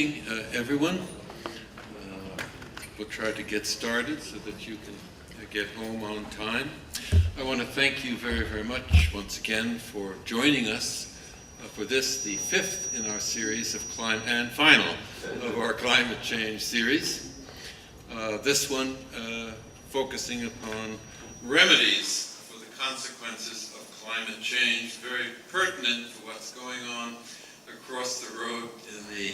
evening, everyone. We'll try to get started so that you can get home on time. I want to thank you very, very much once again for joining us for this, the fifth in our series of climate, and final of our climate change series. This one focusing upon remedies for the consequences of climate change, very pertinent for what's going on across the road in the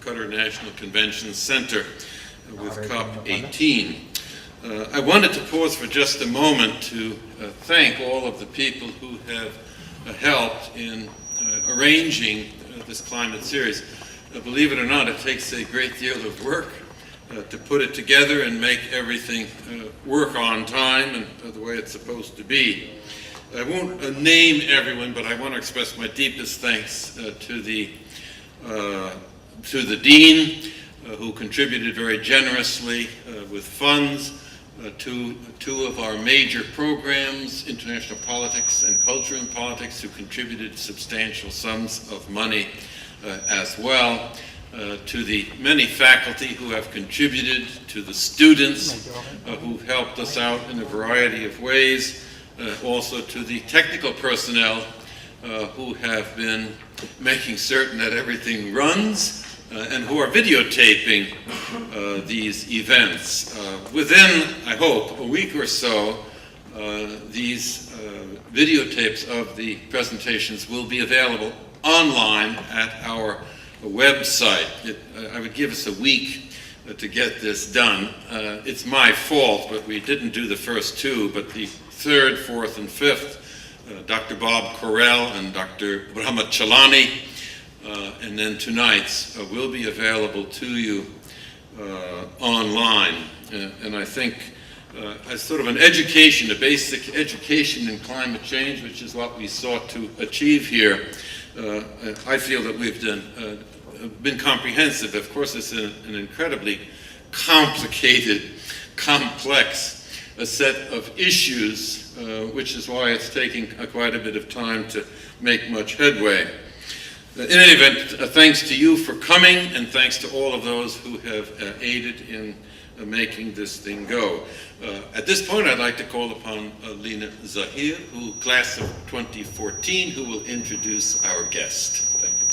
Qatar National Convention Center with COP18. I wanted to pause for just a moment to thank all of the people who have helped in arranging this climate series. Believe it or not, it takes a great deal of work to put it together and make everything work on time and the way it's supposed to be. I won't name everyone, but I want to express my deepest thanks to the Dean, who contributed very generously with funds to two of our major programs, International Politics and Culture and Politics, who contributed substantial sums of money as well, to the many faculty who have contributed, to the students who've helped us out in a variety of ways, also to the technical personnel who have been making certain that everything runs and who are videotaping these events. Within, I hope, a week or so, these videotapes of the presentations will be available online at our website. I would give us a week to get this done. It's my fault, but we didn't do the first two, but the third, fourth, and fifth, Dr. Bob Correll and Dr. Muhammad Chalani, and then tonight's will be available to you online. And I think as sort of an education, a basic education in climate change, which is what we sought to achieve here, I feel that we've been comprehensive. Of course, it's an incredibly complicated, complex set of issues, which is why it's taking quite a bit of time to make much headway. In any event, thanks to you for coming, and thanks to all of those who have aided in making this thing go. At this point, I'd like to call upon Lina Zahir, who, class of 2014, who will introduce our guest. Thank you.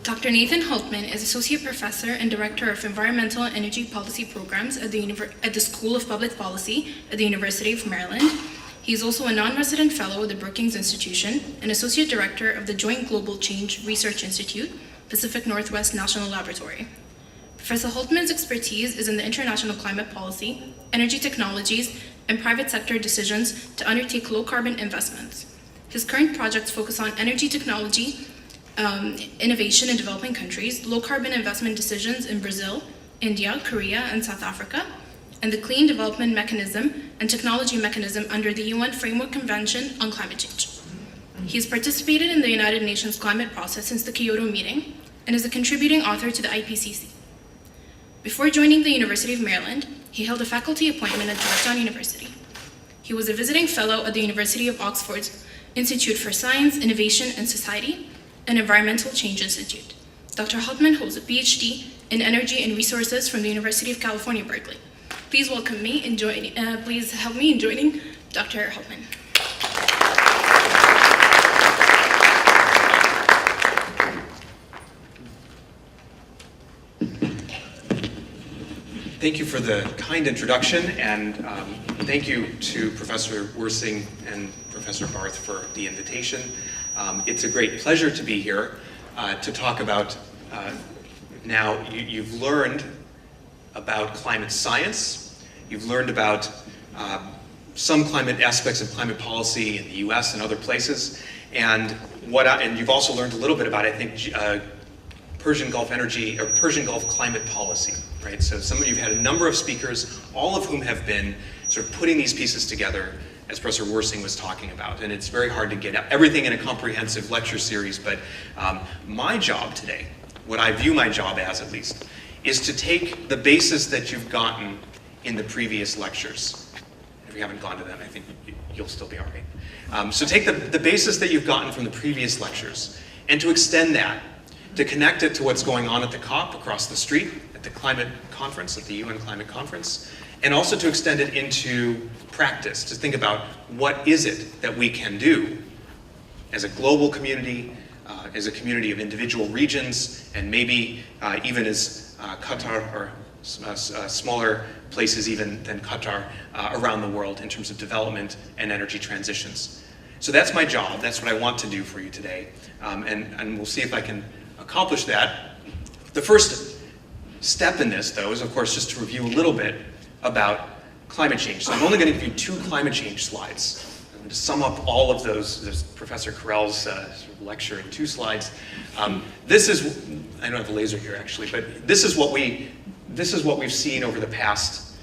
Dr. Nathan Hultman is Associate Professor and Director of Environmental and Energy Policy Programs at the School of Public Policy at the University of Maryland. He is also a non-resident fellow at the Brookings Institution and Associate Director of the Joint Global Change Research Institute, Pacific Northwest National Laboratory. Professor Hultman's expertise is in the international climate policy, energy technologies, and private sector decisions to undertake low-carbon investments. His current projects focus on energy technology, innovation in developing countries, low-carbon investment decisions in Brazil, India, Korea, and South Africa, and the Clean Development Mechanism and Technology Mechanism under the UN Framework Convention on Climate Change. He has participated in the United Nations climate process since the Kyoto meeting and is a contributing author to the IPCC. Before joining the University of Maryland, he held a faculty appointment at Georgetown University. He was a visiting fellow at the University of Oxford's Institute for Science, Innovation, and Society, and Environmental Change Institute. Dr. Hultman holds a PhD in Energy and Resources from the University of California, Berkeley. Please welcome me in joining. Please help me in joining Dr. Hultman. Thank you for the kind introduction, and thank you to Professor Wersing and Professor Barth for the invitation. It's a great pleasure to be here to talk about, now you've learned about climate science, you've learned about some climate aspects of climate policy in the US and other places, and you've also learned a little bit about, I think, Persian Gulf energy, or Persian Gulf climate policy, right? So you've had a number of speakers, all of whom have been sort of putting these pieces together, as Professor Wersing was talking about. And it's very hard to get everything in a comprehensive lecture series, but my job today, what I view my job as at least, is to take the basis that you've gotten in the previous lectures If you haven't gone to them, I think you'll still be all right. So take the basis that you've gotten from the previous lectures and to extend that, to connect it to what's going on at the COP across the street, at the climate conference, at the UN climate conference, and also to extend it into practice, to think about what is it that we can do as a global community, as a community of individual regions, and maybe even as Qatar or smaller places even than Qatar around the world in terms of development and energy transitions. So that's my job. That's what I want to do for you today. And we'll see if I can accomplish that. The first step in this, though, is of course just to review a little bit about climate change. So I'm only going to give you 2 climate change slides. I'm going to sum up all of those. There's Professor Carell's sort of lecture in 2 slides. This is, I don't have a laser here actually, but this is what we've seen over the past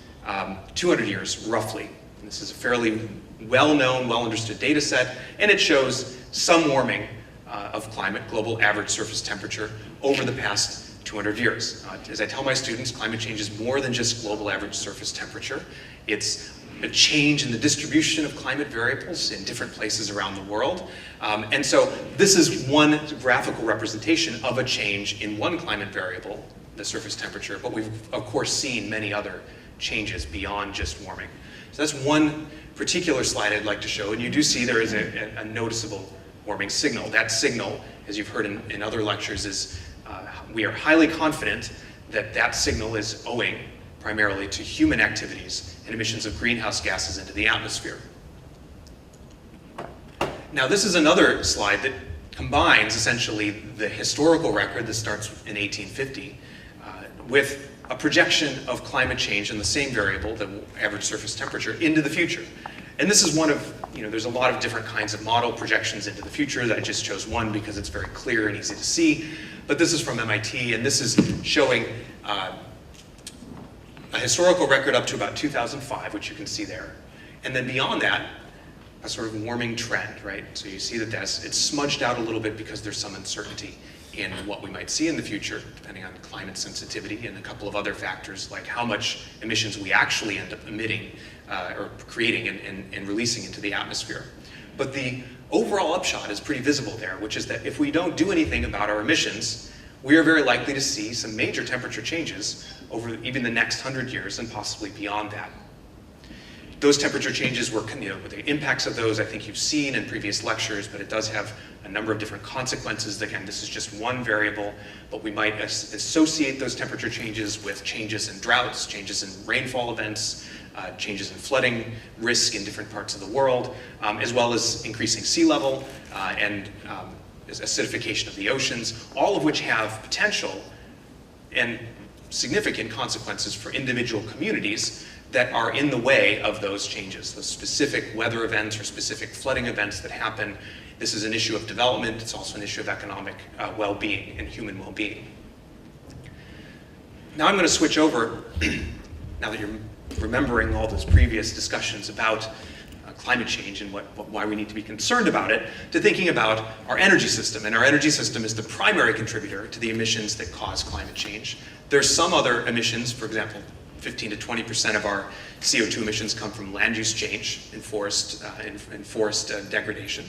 200 years, roughly. And this is a fairly well-known, well-understood data set, and it shows some warming of climate, global average surface temperature, over the past 200 years. As I tell my students, climate change is more than just global average surface temperature. It's a change in the distribution of climate variables in different places around the world. And so this is one graphical representation of a change in one climate variable, the surface temperature, but we've of course seen many other changes beyond just warming. So that's one particular slide I'd like to show, and you do see there is a noticeable warming signal. That signal, as you've heard in other lectures, is we are highly confident that that signal is owing primarily to human activities and emissions of greenhouse gases into the atmosphere. Now this is another slide that combines essentially the historical record that starts in 1850 with a projection of climate change in the same variable, the average surface temperature, into the future. And this is one of, there's a lot of different kinds of model projections into the future. I just chose one because it's very clear and easy to see. But this is from MIT, and this is showing a historical record up to about 2005, which you can see there. And then beyond that, a sort of warming trend, right? So you see that it's smudged out a little bit because there's some uncertainty in what we might see in the future, depending on climate sensitivity and a couple of other factors, like how much emissions we actually end up emitting or creating and releasing into the atmosphere. But the overall upshot is pretty visible there, which is that if we don't do anything about our emissions, we are very likely to see some major temperature changes over even the next 100 years and possibly beyond that. Those temperature changes were, the impacts of those I think you've seen in previous lectures, but it does have a number of different consequences. Again, this is just one variable, but we might associate those temperature changes with changes in droughts, changes in rainfall events, changes in flooding risk in different parts of the world, as well as increasing sea level and acidification of the oceans, all of which have potential and significant consequences for individual communities that are in the way of those changes, those specific weather events or specific flooding events that happen. This is an issue of development. It's also an issue of economic well-being and human well-being. Now I'm going to switch over, now that you're remembering all those previous discussions about climate change and why we need to be concerned about it, to thinking about our energy system. And our energy system is the primary contributor to the emissions that cause climate change. There's some other emissions, for example, 15 to 20% of our CO2 emissions come from land use change and forest degradation.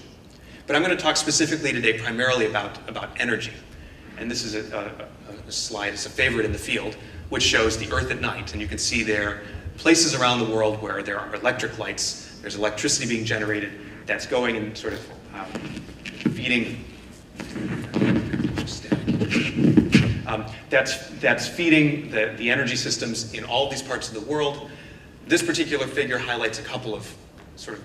But I'm going to talk specifically today primarily about energy. And this is a slide, it's a favorite in the field, which shows the Earth at night. And you can see there places around the world where there are electric lights, there's electricity being generated that's going and sort of feeding. That's feeding the energy systems in all these parts of the world. This particular figure highlights a couple of sort of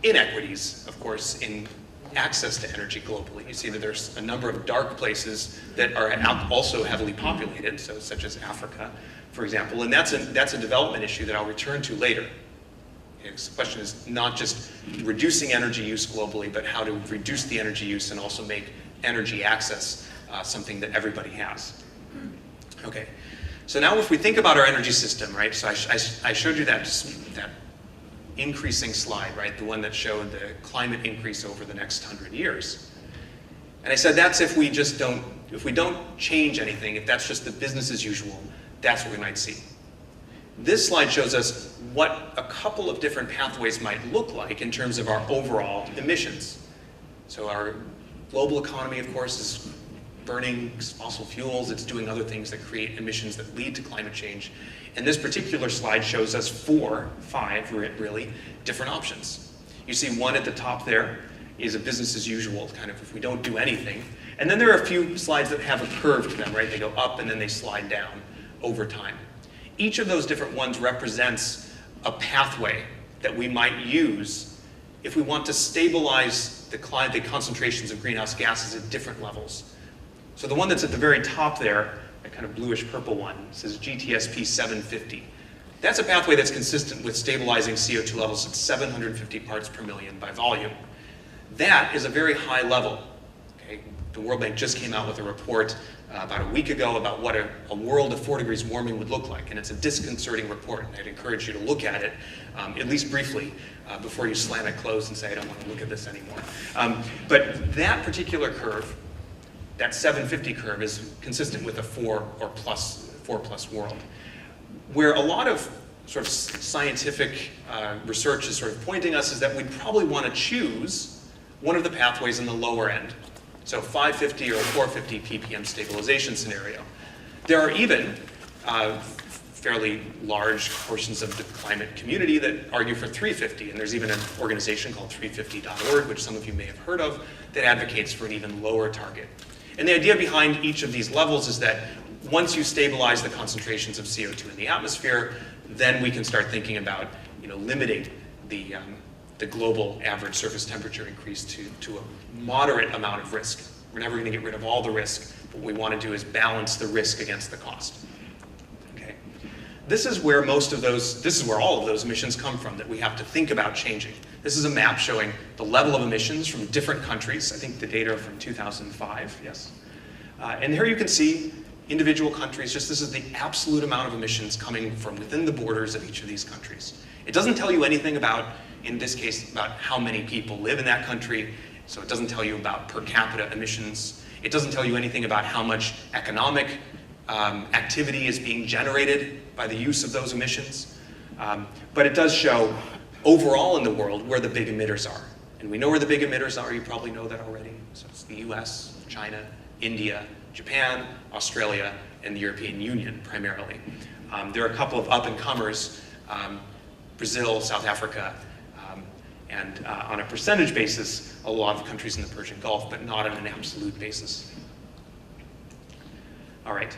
inequities, of course, in access to energy globally. You see that there's a number of dark places that are also heavily populated, so such as Africa, for example, and that's a development issue that I'll return to later. Okay, so the question is not just reducing energy use globally, but how to reduce the energy use and also make energy access something that everybody has. Okay, so now if we think about our energy system, right, so I showed you that increasing slide, right, the one that showed the climate increase over the next 100 years. And I said that's if we don't change anything, if that's just the business as usual, that's what we might see. This slide shows us what a couple of different pathways might look like in terms of our overall emissions. So our global economy, of course, is burning fossil fuels. It's doing other things that create emissions that lead to climate change. And this particular slide shows us five really, different options. You see one at the top there is a business as usual, kind of if we don't do anything. And then there are a few slides that have a curve to them, right? They go up and then they slide down over time. Each of those different ones represents a pathway that we might use if we want to stabilize the concentrations of greenhouse gases at different levels. So the one that's at the very top there, that kind of bluish purple one, says GTSP 750. That's a pathway that's consistent with stabilizing CO2 levels at 750 parts per million by volume. That is a very high level. Okay? The World Bank just came out with a report about a week ago about what a world of 4 degrees warming would look like, and it's a disconcerting report, and I'd encourage you to look at it, at least briefly, before you slam it closed and say, I don't want to look at this anymore. But that particular curve, that 750 curve, is consistent with a 4 plus world. Where a lot of sort of scientific research is sort of pointing us is that we'd probably want to choose one of the pathways in the lower end. So 550 or 450 ppm stabilization scenario. There are even fairly large portions of the climate community that argue for 350, and there's even an organization called 350.org, which some of you may have heard of, that advocates for an even lower target. And the idea behind each of these levels is that once you stabilize the concentrations of CO2 in the atmosphere, then we can start thinking about, limiting the global average surface temperature increase to a moderate amount of risk. We're never going to get rid of all the risk. What we want to do is balance the risk against the cost. Okay. This is where all of those emissions come from that we have to think about changing. This is a map showing the level of emissions from different countries. I think the data are from 2005, yes. And here you can see individual countries, this is the absolute amount of emissions coming from within the borders of each of these countries. It doesn't tell you anything about, in this case, about how many people live in that country, so it doesn't tell you about per capita emissions. It doesn't tell you anything about how much economic activity is being generated by the use of those emissions. But it does show overall in the world where the big emitters are. And we know where the big emitters are, you probably know that already. So it's the US, China, India, Japan, Australia, and the European Union primarily. There are a couple of up-and-comers, Brazil, South Africa, and on a percentage basis, a lot of countries in the Persian Gulf, but not on an absolute basis. All right.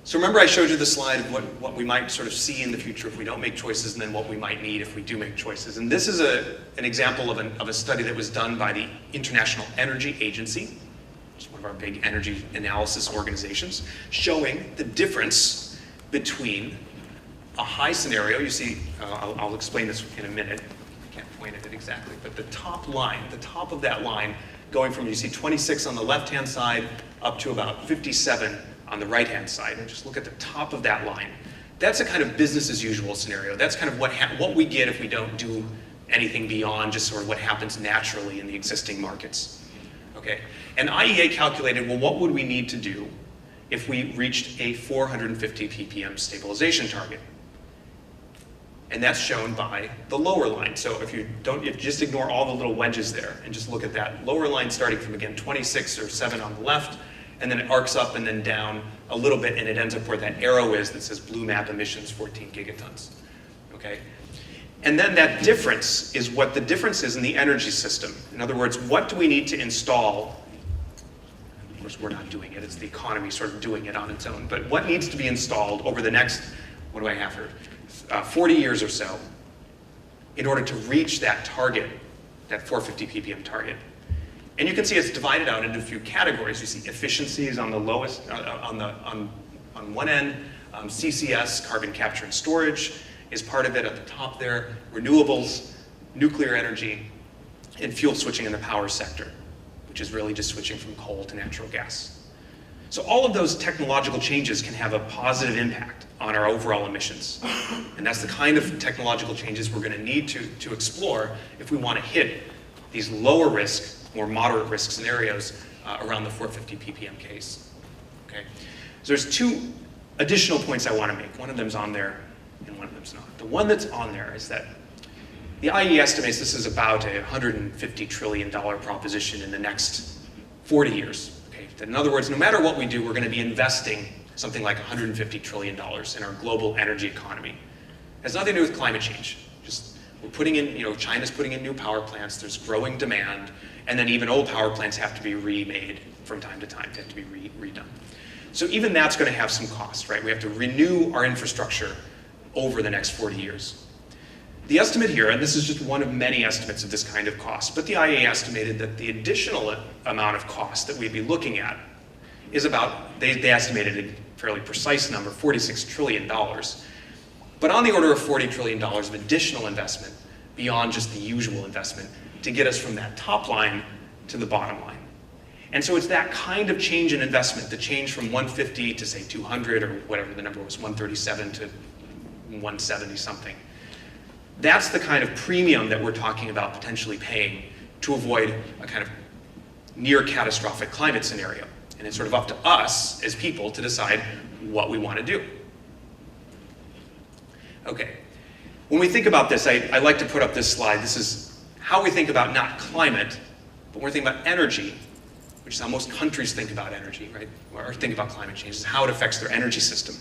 So remember I showed you the slide of what we might sort of see in the future if we don't make choices, and then what we might need if we do make choices. And this is an example of a study that was done by the International Energy Agency, which is one of our big energy analysis organizations, showing the difference between a high scenario. You see, I'll explain this in a minute. I can't point at it exactly, but the top line, the top of that line, going from, you see 26 on the left-hand side up to about 57 on the right-hand side, and just look at the top of that line. That's a kind of business as usual scenario. That's kind of what we get if we don't do anything beyond just sort of what happens naturally in the existing markets. Okay? And IEA calculated, well, what would we need to do if we reached a 450 ppm stabilization target? And that's shown by the lower line. So if you just ignore all the little wedges there and just look at that lower line starting from, again, 26 or 7 on the left, and then it arcs up and then down a little bit, and it ends up where that arrow is that says blue map emissions 14 gigatons. Okay? And then that difference is what the difference is in the energy system. In other words, what do we need to install? Of course, we're not doing it. It's the economy sort of doing it on its own. But what needs to be installed over the next, what do I have here, 40 years or so in order to reach that target, that 450 ppm target? And you can see it's divided out into a few categories. You see efficiency is on the lowest, on one end. CCS, carbon capture and storage, is part of it at the top there. Renewables, nuclear energy, and fuel switching in the power sector, which is really just switching from coal to natural gas. So all of those technological changes can have a positive impact on our overall emissions. And that's the kind of technological changes we're going to need to explore if we want to hit these lower risk, more moderate risk scenarios around the 450 ppm case. Okay? So there's two additional points I want to make. One of them's on there and one of them's not. The one that's on there is that the IEA estimates this is about a $150 trillion proposition in the next 40 years. Okay? In other words, no matter what we do, we're going to be investing something like $150 trillion in our global energy economy. It has nothing to do with climate change. Just we're putting in, China's putting in new power plants, there's growing demand, and then even old power plants have to be remade from time to time, they have to be redone. So even that's going to have some cost, right? We have to renew our infrastructure over the next 40 years. The estimate here, and this is just one of many estimates of this kind of cost, but the IEA estimated that the additional amount of cost that we'd be looking at is about, they estimated a fairly precise number, $46 trillion, but on the order of $40 trillion of additional investment beyond just the usual investment to get us from that top line to the bottom line. And so it's that kind of change in investment, the change from 150 to say 200 or whatever the number was, 137 to 170 something. That's the kind of premium that we're talking about potentially paying to avoid a kind of near catastrophic climate scenario. And it's sort of up to us as people to decide what we want to do. Okay, when we think about this, I like to put up this slide. This is how we think about not climate, but when we're thinking about energy, which is how most countries think about energy, right? Or think about climate change, is how it affects their energy system.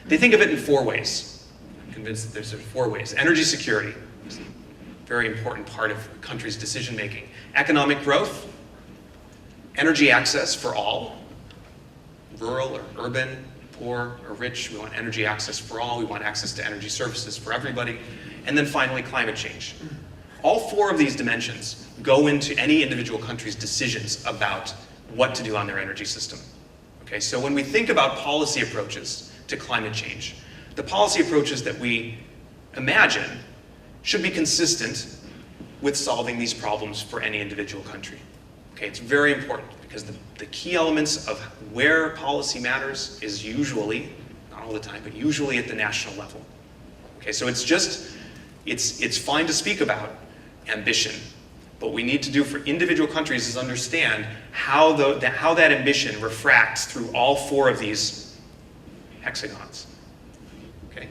They think of it in 4 ways. I'm convinced that there's 4 ways. Energy security is a very important part of a country's decision making. Economic growth, energy access for all, rural or urban, poor or rich. We want energy access for all. We want access to energy services for everybody. And then finally, climate change. All 4 of these dimensions go into any individual country's decisions about what to do on their energy system. Okay, so when we think about policy approaches to climate change, the policy approaches that we imagine should be consistent with solving these problems for any individual country. Okay, it's very important because the key elements of where policy matters is usually, not all the time, but usually at the national level. Okay, so it's fine to speak about ambition, but what we need to do for individual countries is understand how that ambition refracts through all 4 of these hexagons. Okay,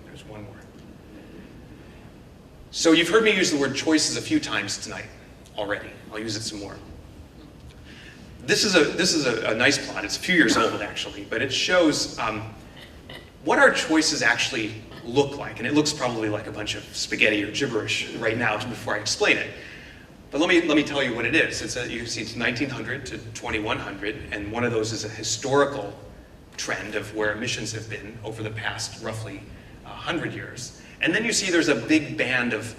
there's one more. So you've heard me use the word choices a few times tonight already. I'll use it some more. This is a nice plot. It's a few years old actually, but it shows what our choices actually look like. And it looks probably like a bunch of spaghetti or gibberish right now before I explain it. But let me tell you what it is. You can see it's 1900 to 2100, and one of those is a historical trend of where emissions have been over the past roughly 100 years. And then you see there's a big band of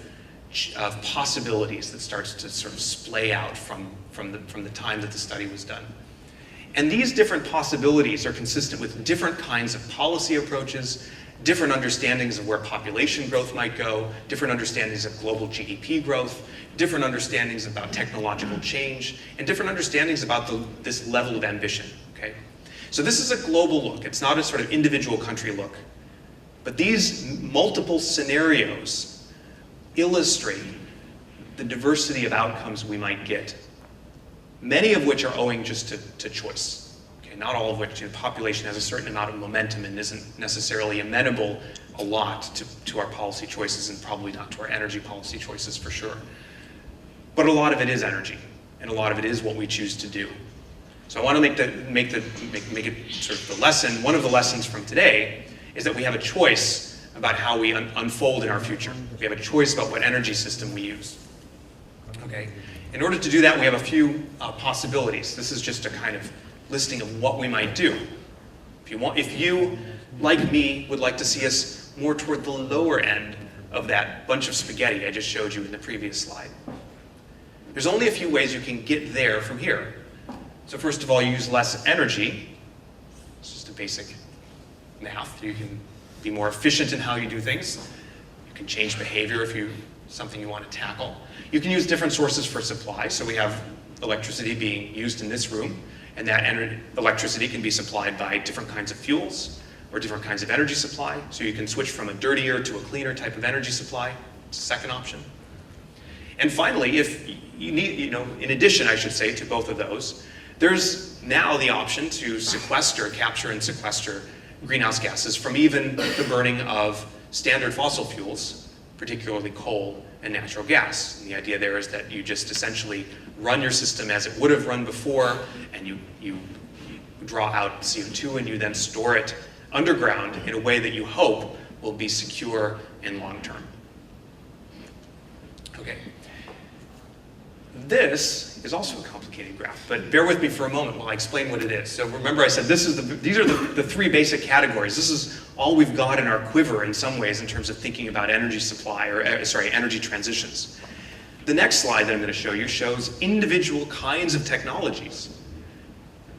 possibilities that starts to sort of splay out from the time that the study was done. And these different possibilities are consistent with different kinds of policy approaches, different understandings of where population growth might go, different understandings of global GDP growth, different understandings about technological change, and different understandings about this level of ambition. Okay? So this is a global look. It's not a sort of individual country look. But these multiple scenarios illustrate the diversity of outcomes we might get, many of which are owing just to choice. Okay, not all of which. The population has a certain amount of momentum and isn't necessarily amenable a lot to our policy choices, and probably not to our energy policy choices for sure. But a lot of it is energy, and a lot of it is what we choose to do. So I want to make it sort of the lesson. One of the lessons from today is that we have a choice about how we unfold in our future. We have a choice about what energy system we use. Okay? In order to do that, we have a few possibilities. This is just a kind of listing of what we might do. If you, like me, would like to see us more toward the lower end of that bunch of spaghetti I just showed you in the previous slide, there's only a few ways you can get there from here. So first of all, you use less energy. It's just a basic math. You can be more efficient in how you do things. You can change behavior if something you want to tackle. You can use different sources for supply. So we have electricity being used in this room, and that electricity can be supplied by different kinds of fuels or different kinds of energy supply. So you can switch from a dirtier to a cleaner type of energy supply. It's a second option. And finally, if you need, in addition, I should say, to both of those, there's now the option to capture and sequester greenhouse gases from even the burning of standard fossil fuels, particularly coal and natural gas. And the idea there is that you just essentially run your system as it would have run before, and you draw out CO2 and you then store it underground in a way that you hope will be secure and long-term. Okay. This is also a complicated graph, but bear with me for a moment while I explain what it is. So remember I said these are the three basic categories. This is all we've got in our quiver in some ways in terms of thinking about energy supply, or energy transitions. The next slide that I'm going to show you shows individual kinds of technologies,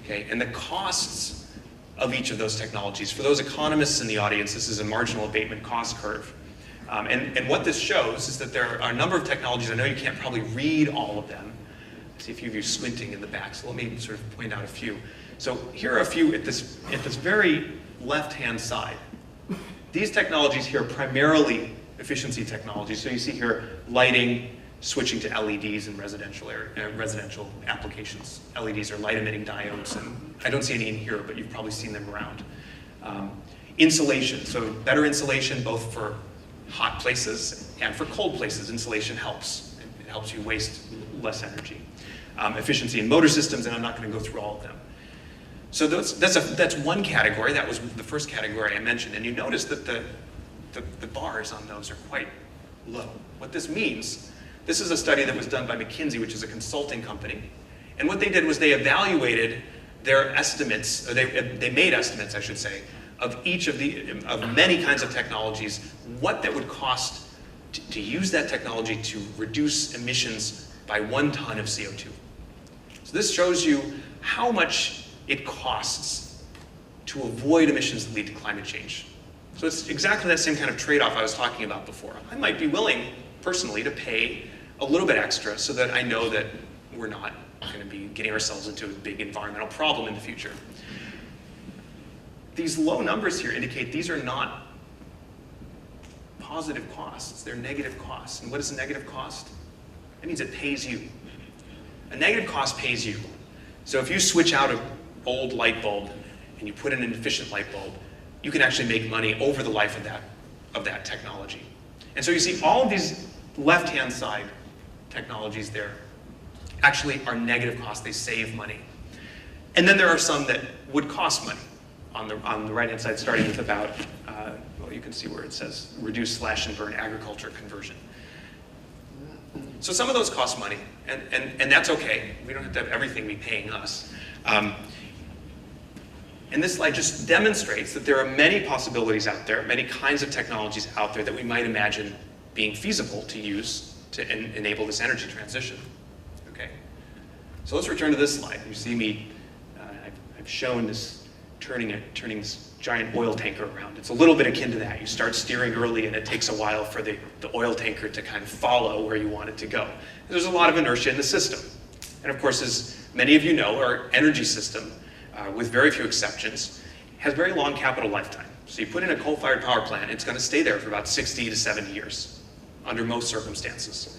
okay, and the costs of each of those technologies. For those economists in the audience, this is a marginal abatement cost curve. And what this shows is that there are a number of technologies. I know you can't probably read all of them. I see a few of you squinting in the back, so let me sort of point out a few. So here are a few at this very left-hand side. These technologies here are primarily efficiency technologies. So you see here lighting, switching to LEDs in residential applications. LEDs are light-emitting diodes, and I don't see any in here, but you've probably seen them around. Insulation, so better insulation both for hot places and for cold places. Insulation helps. It helps you waste less energy. Efficiency in motor systems, and I'm not going to go through all of them. So that's one category. That was the first category I mentioned, and you notice that the bars on those are quite low. What this means, this is a study that was done by McKinsey, which is a consulting company, and what they did was they evaluated their estimates, or they made estimates, I should say, of each of many kinds of technologies, what that would cost to use that technology to reduce emissions by 1 ton of CO2. So this shows you how much it costs to avoid emissions that lead to climate change. So it's exactly that same kind of trade-off I was talking about before. I might be willing, personally, to pay a little bit extra so that I know that we're not going to be getting ourselves into a big environmental problem in the future. These low numbers here indicate these are not positive costs, they're negative costs. And what is a negative cost? That means it pays you. A negative cost pays you. So if you switch out an old light bulb and you put in an efficient light bulb, you can actually make money over the life of that technology. And so you see all of these left-hand side technologies there actually are negative costs, they save money. And then there are some that would cost money. On the right-hand side, starting with about, well, you can see where it says reduce, slash, and burn agriculture conversion. So some of those cost money, and that's okay. We don't have to have everything be paying us. And this slide just demonstrates that there are many possibilities out there, many kinds of technologies out there that we might imagine being feasible to use to enable this energy transition. Okay. So let's return to this slide. You see me, I've shown this turning this giant oil tanker around. It's a little bit akin to that. You start steering early and it takes a while for the oil tanker to kind of follow where you want it to go. There's a lot of inertia in the system. And of course, as many of you know, our energy system, with very few exceptions, has very long capital lifetime. So you put in a coal-fired power plant, it's going to stay there for about 60 to 70 years, under most circumstances.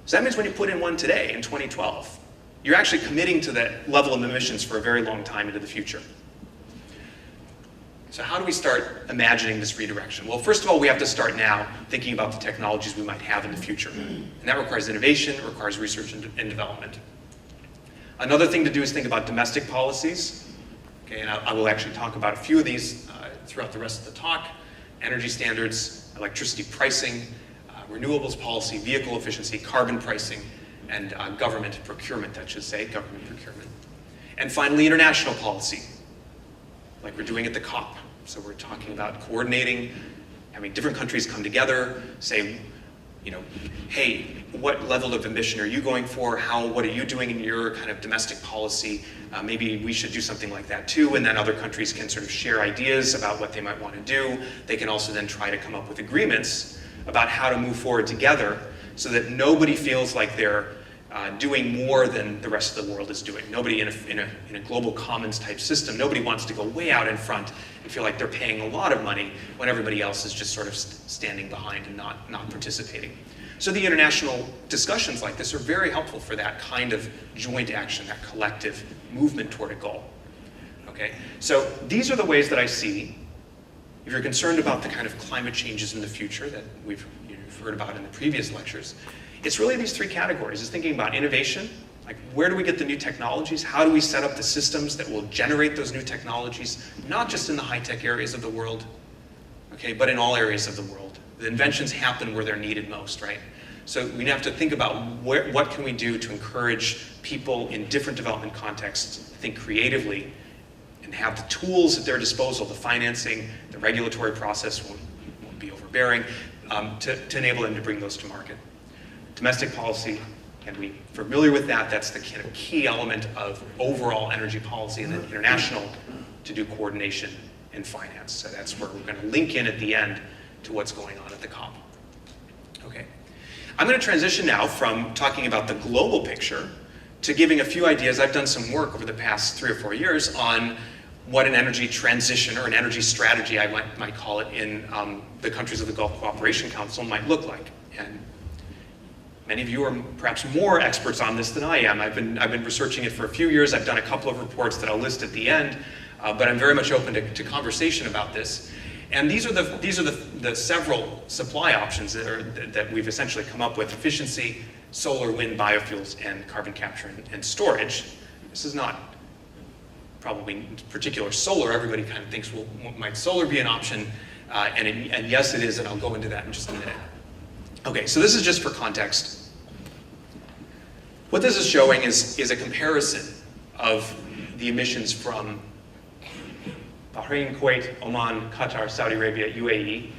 So that means when you put in one today, in 2012, you're actually committing to that level of emissions for a very long time into the future. So how do we start imagining this redirection? Well, first of all, we have to start now thinking about the technologies we might have in the future. And that requires innovation, it requires research and development. Another thing to do is think about domestic policies. Okay, and I will actually talk about a few of these throughout the rest of the talk. Energy standards, electricity pricing, renewables policy, vehicle efficiency, carbon pricing, and government procurement, I should say, government procurement. And finally, international policy, like we're doing at the COP. So we're talking about coordinating, having different countries come together, say, you know, hey, what level of emission are you going for? What are you doing in your kind of domestic policy? Maybe we should do something like that too, and then other countries can sort of share ideas about what they might want to do. They can also then try to come up with agreements about how to move forward together so that nobody feels like they're doing more than the rest of the world is doing. Nobody in a global commons type system, nobody wants to go way out in front and feel like they're paying a lot of money when everybody else is just sort of standing behind and not participating. So the international discussions like this are very helpful for that kind of joint action, that collective movement toward a goal. Okay, so these are the ways that I see, if you're concerned about the kind of climate changes in the future that you've heard about in the previous lectures, it's really these three categories. It's thinking about innovation, like where do we get the new technologies? How do we set up the systems that will generate those new technologies, not just in the high-tech areas of the world, okay, but in all areas of the world. The inventions happen where they're needed most, right? So we have to think about what can we do to encourage people in different development contexts to think creatively and have the tools at their disposal, the financing, the regulatory process won't be overbearing, to enable them to bring those to market. Domestic policy, and we're familiar with that, that's the kind of key element of overall energy policy, and then international to do coordination and finance. So that's where we're going to link in at the end to what's going on at the COP. Okay. I'm going to transition now from talking about the global picture to giving a few ideas. I've done some work over the past 3 or 4 years on what an energy transition or an energy strategy, I might call it, in the countries of the Gulf Cooperation Council might look like. And many of you are perhaps more experts on this than I am. I've been researching it for a few years. I've done a couple of reports that I'll list at the end, but I'm very much open to conversation about this. And these are the several supply options that we've essentially come up with: efficiency, solar, wind, biofuels, and carbon capture and storage. This is not probably in particular solar. Everybody kind of thinks, well, might solar be an option? And yes, it is, and I'll go into that in just a minute. Okay, so this is just for context. What this is showing is a comparison of the emissions from Bahrain, Kuwait, Oman, Qatar, Saudi Arabia, UAE,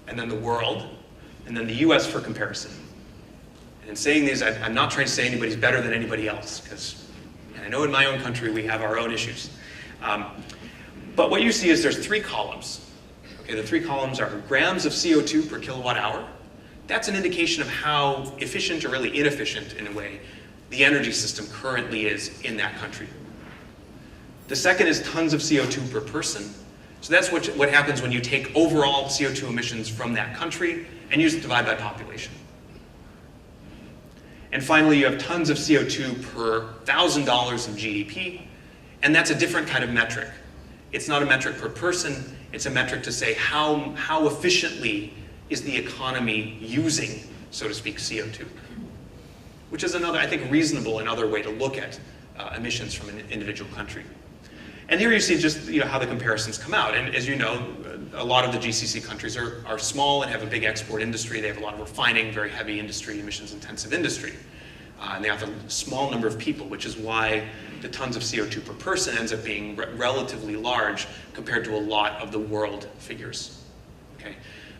and then the world, and then the US for comparison. And in saying these, I'm not trying to say anybody's better than anybody else, because I know in my own country we have our own issues. But what you see is there's 3 columns. Okay, the 3 columns are grams of CO2 per kilowatt hour. That's an indication of how efficient or really inefficient, in a way, the energy system currently is in that country. The second is tons of CO2 per person. So that's what happens when you take overall CO2 emissions from that country and use it divide by population. And finally, you have tons of CO2 per $1,000 of GDP, and that's a different kind of metric. It's not a metric per person, it's a metric to say how efficiently is the economy using, so to speak, CO2, which is another, I think, reasonable another way to look at emissions from an individual country. And here you see just how the comparisons come out. And as you know, a lot of the GCC countries are small and have a big export industry. They have a lot of refining, very heavy industry, emissions-intensive industry. And they have a small number of people, which is why the tons of CO2 per person ends up being relatively large compared to a lot of the world figures. Okay,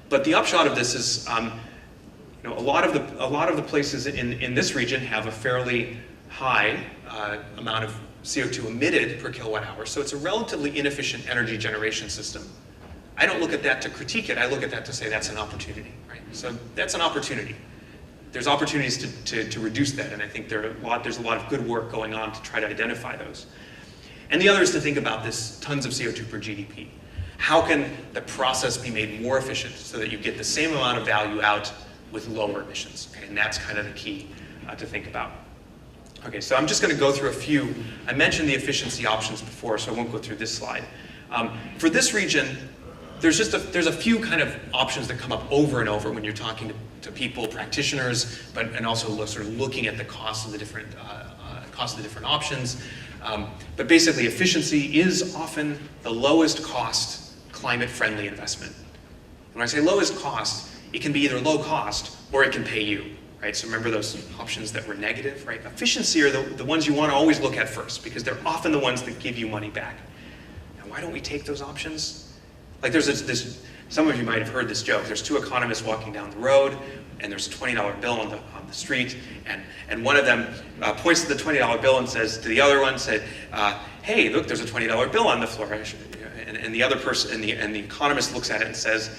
but the upshot of this is, a lot of the places in this region have a fairly high amount of CO2 emitted per kilowatt hour, so it's a relatively inefficient energy generation system. I don't look at that to critique it, I look at that to say that's an opportunity, right? So that's an opportunity. There's opportunities to reduce that, and I think there's a lot of good work going on to try to identify those. And the other is to think about this tons of CO2 per GDP. How can the process be made more efficient so that you get the same amount of value out with lower emissions? Okay, and that's kind of the key to think about. Okay, so I'm just going to go through a few. I mentioned the efficiency options before, so I won't go through this slide. For this region, there's a few kind of options that come up over and over when you're talking to people, practitioners, and also sort of looking at the cost of the different options. But basically, efficiency is often the lowest cost, climate-friendly investment. When I say lowest cost, it can be either low cost or it can pay you. Right, so remember those options that were negative, right? Efficiency are the ones you want to always look at first, because they're often the ones that give you money back. Now, why don't we take those options? Like there's some of you might have heard this joke. There's 2 economists walking down the road, and there's a $20 bill on the street, and one of them points to the $20 bill and says to the other one, hey, look, there's a $20 bill on the floor. And the other person, and the economist looks at it and says,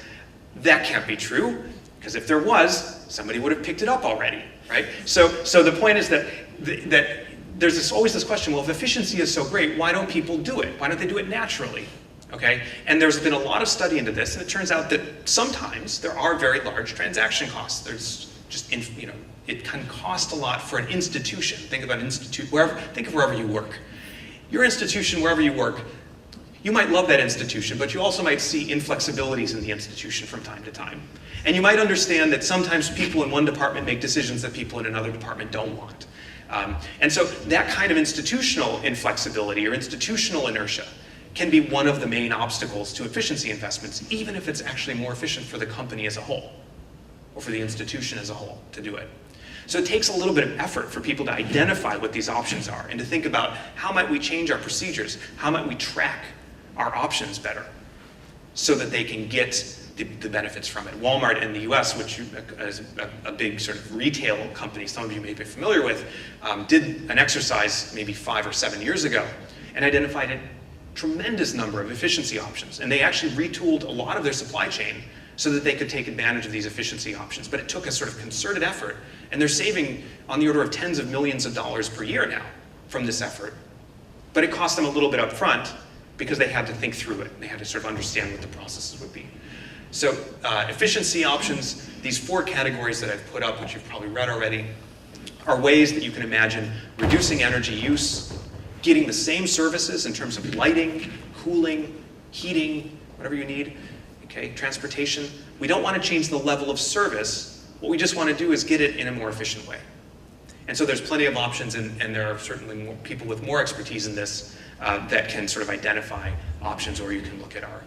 that can't be true. Because if there was, somebody would have picked it up already, right? So the point is that there's always this question, well, if efficiency is so great, why don't people do it? Why don't they do it naturally, okay? And there's been a lot of study into this, and it turns out that sometimes there are very large transaction costs. There's just, it can cost a lot for an institution. Think about an institute, think of wherever you work. Your institution, wherever you work, You might love that institution, but you also might see inflexibilities in the institution from time to time. And you might understand that sometimes people in one department make decisions that people in another department don't want. And so that kind of institutional inflexibility or institutional inertia can be one of the main obstacles to efficiency investments, even if it's actually more efficient for the company as a whole, or for the institution as a whole to do it. So it takes a little bit of effort for people to identify what these options are and to think about how might we change our procedures, how might we track our options better so that they can get the benefits from it. Walmart in the US, which is a big sort of retail company some of you may be familiar with, did an exercise maybe 5 or 7 years ago and identified a tremendous number of efficiency options. And they actually retooled a lot of their supply chain so that they could take advantage of these efficiency options. But it took a sort of concerted effort, and they're saving on the order of tens of millions of dollars per year now from this effort. But it cost them a little bit up front because they had to think through it. They had to sort of understand what the processes would be. So efficiency options, these 4 categories that I've put up, which you've probably read already, are ways that you can imagine reducing energy use, getting the same services in terms of lighting, cooling, heating, whatever you need, okay, transportation. We don't want to change the level of service. What we just want to do is get it in a more efficient way. And so there's plenty of options, and there are certainly more people with more expertise in this that can sort of identify options, or you can look at our,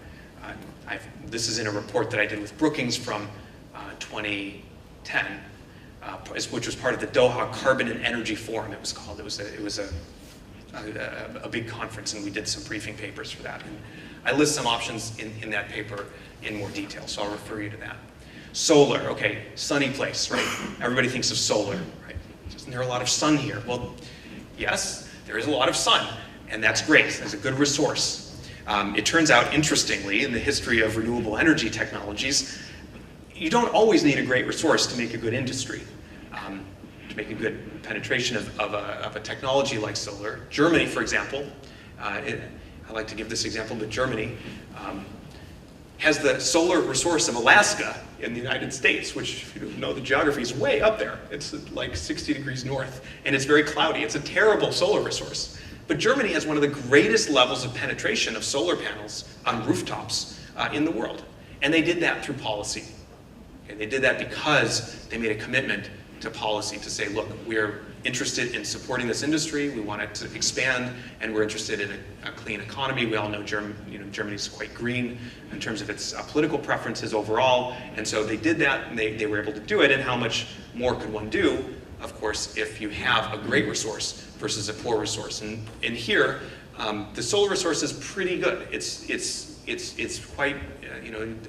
this is in a report that I did with Brookings from 2010, which was part of the Doha Carbon and Energy Forum, it was called. It was a big conference, and we did some briefing papers for that. And I list some options in that paper in more detail, so I'll refer you to that. Solar, okay, sunny place, right? Everybody thinks of solar, right? Isn't there a lot of sun here? Well, yes, there is a lot of sun, and that's great. It's a good resource. It turns out, interestingly, in the history of renewable energy technologies, you don't always need a great resource to make a good industry, to make a good penetration of a technology like solar. Germany, for example, I like to give this example, but Germany has the solar resource of Alaska in the United States, which, if you don't know the geography, is way up there. It's like 60 degrees north, and it's very cloudy. It's a terrible solar resource. But Germany has one of the greatest levels of penetration of solar panels on rooftops in the world. And they did that through policy. Okay, they did that because they made a commitment to policy to say, look, we're interested in supporting this industry, we want it to expand, and we're interested in a clean economy. We all know Germany's quite green in terms of its political preferences overall, and so they did that, and they were able to do it. And how much more could one do, of course, if you have a great resource versus a poor resource? And here, the solar resource is pretty good. It's quite,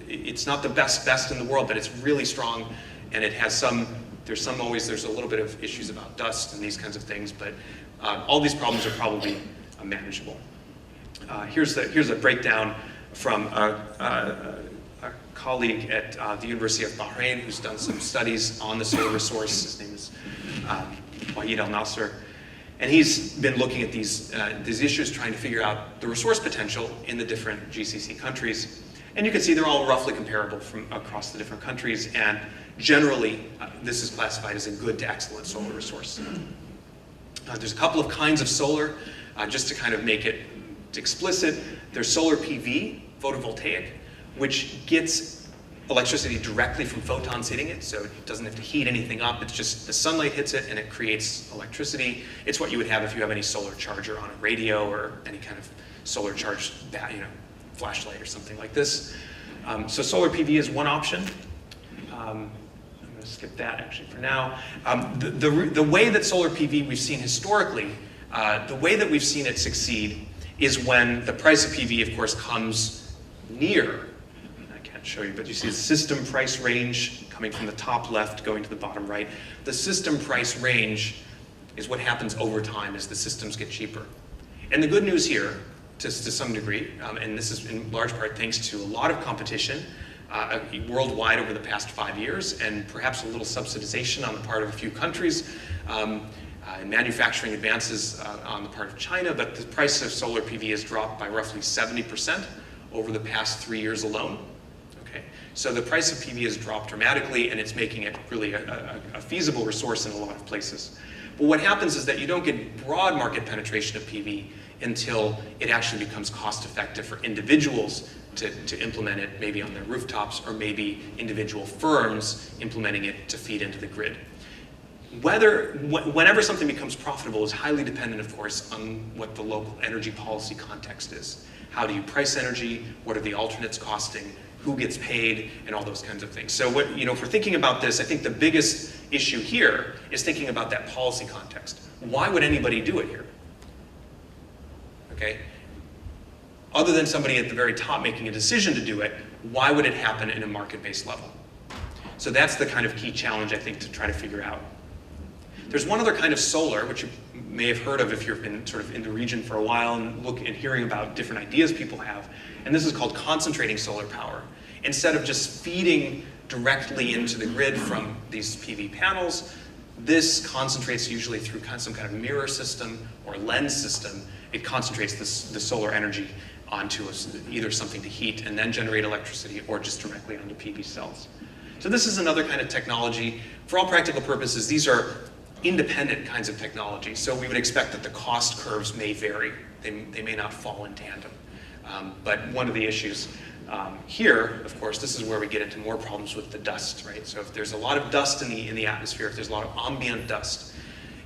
it's not the best in the world, but it's really strong, and it has some. There's a little bit of issues about dust and these kinds of things, but all these problems are probably manageable. Here's a breakdown from a colleague at the University of Bahrain who's done some studies on the solar resource. His name is Wahid Al-Nasser. And he's been looking at these issues, trying to figure out the resource potential in the different GCC countries. And you can see they're all roughly comparable from across the different countries, and generally this is classified as a good to excellent solar resource. There's a couple of kinds of solar, just to kind of make it explicit. There's solar PV, photovoltaic, which gets electricity directly from photons hitting it, so it doesn't have to heat anything up. It's just the sunlight hits it and it creates electricity. It's what you would have if you have any solar charger on a radio or any kind of solar charged flashlight or something like this. So solar PV is one option. I'm going to skip that actually for now. The way that solar PV we've seen historically, the way that we've seen it succeed is when the price of PV, of course, comes near, I can't show you, but you see the system price range coming from the top left going to the bottom right. The system price range is what happens over time as the systems get cheaper. And the good news here, to some degree, and this is in large part thanks to a lot of competition worldwide over the past 5 years, and perhaps a little subsidization on the part of a few countries, and manufacturing advances on the part of China, but the price of solar PV has dropped by roughly 70% over the past 3 years alone. Okay, so the price of PV has dropped dramatically, and it's making it really a feasible resource in a lot of places. But what happens is that you don't get broad market penetration of PV until it actually becomes cost effective for individuals to implement it, maybe on their rooftops, or maybe individual firms implementing it to feed into the grid. Whenever something becomes profitable is highly dependent, of course, on what the local energy policy context is. How do you price energy? What are the alternates costing? Who gets paid? And all those kinds of things. So if we're thinking about this, I think the biggest issue here is thinking about that policy context. Why would anybody do it here? Okay? Other than somebody at the very top making a decision to do it, why would it happen in a market-based level? So that's the kind of key challenge, I think, to try to figure out. There's one other kind of solar, which you may have heard of if you've been sort of in the region for a while and hearing about different ideas people have, and this is called concentrating solar power. Instead of just feeding directly into the grid from these PV panels, this concentrates usually through some kind of mirror system or lens system. It concentrates the solar energy onto either something to heat and then generate electricity, or just directly onto PV cells. So this is another kind of technology. For all practical purposes, these are independent kinds of technology. So we would expect that the cost curves may vary. They may not fall in tandem. But one of the issues here, of course, this is where we get into more problems with the dust, right? So if there's a lot of dust in the atmosphere, if there's a lot of ambient dust,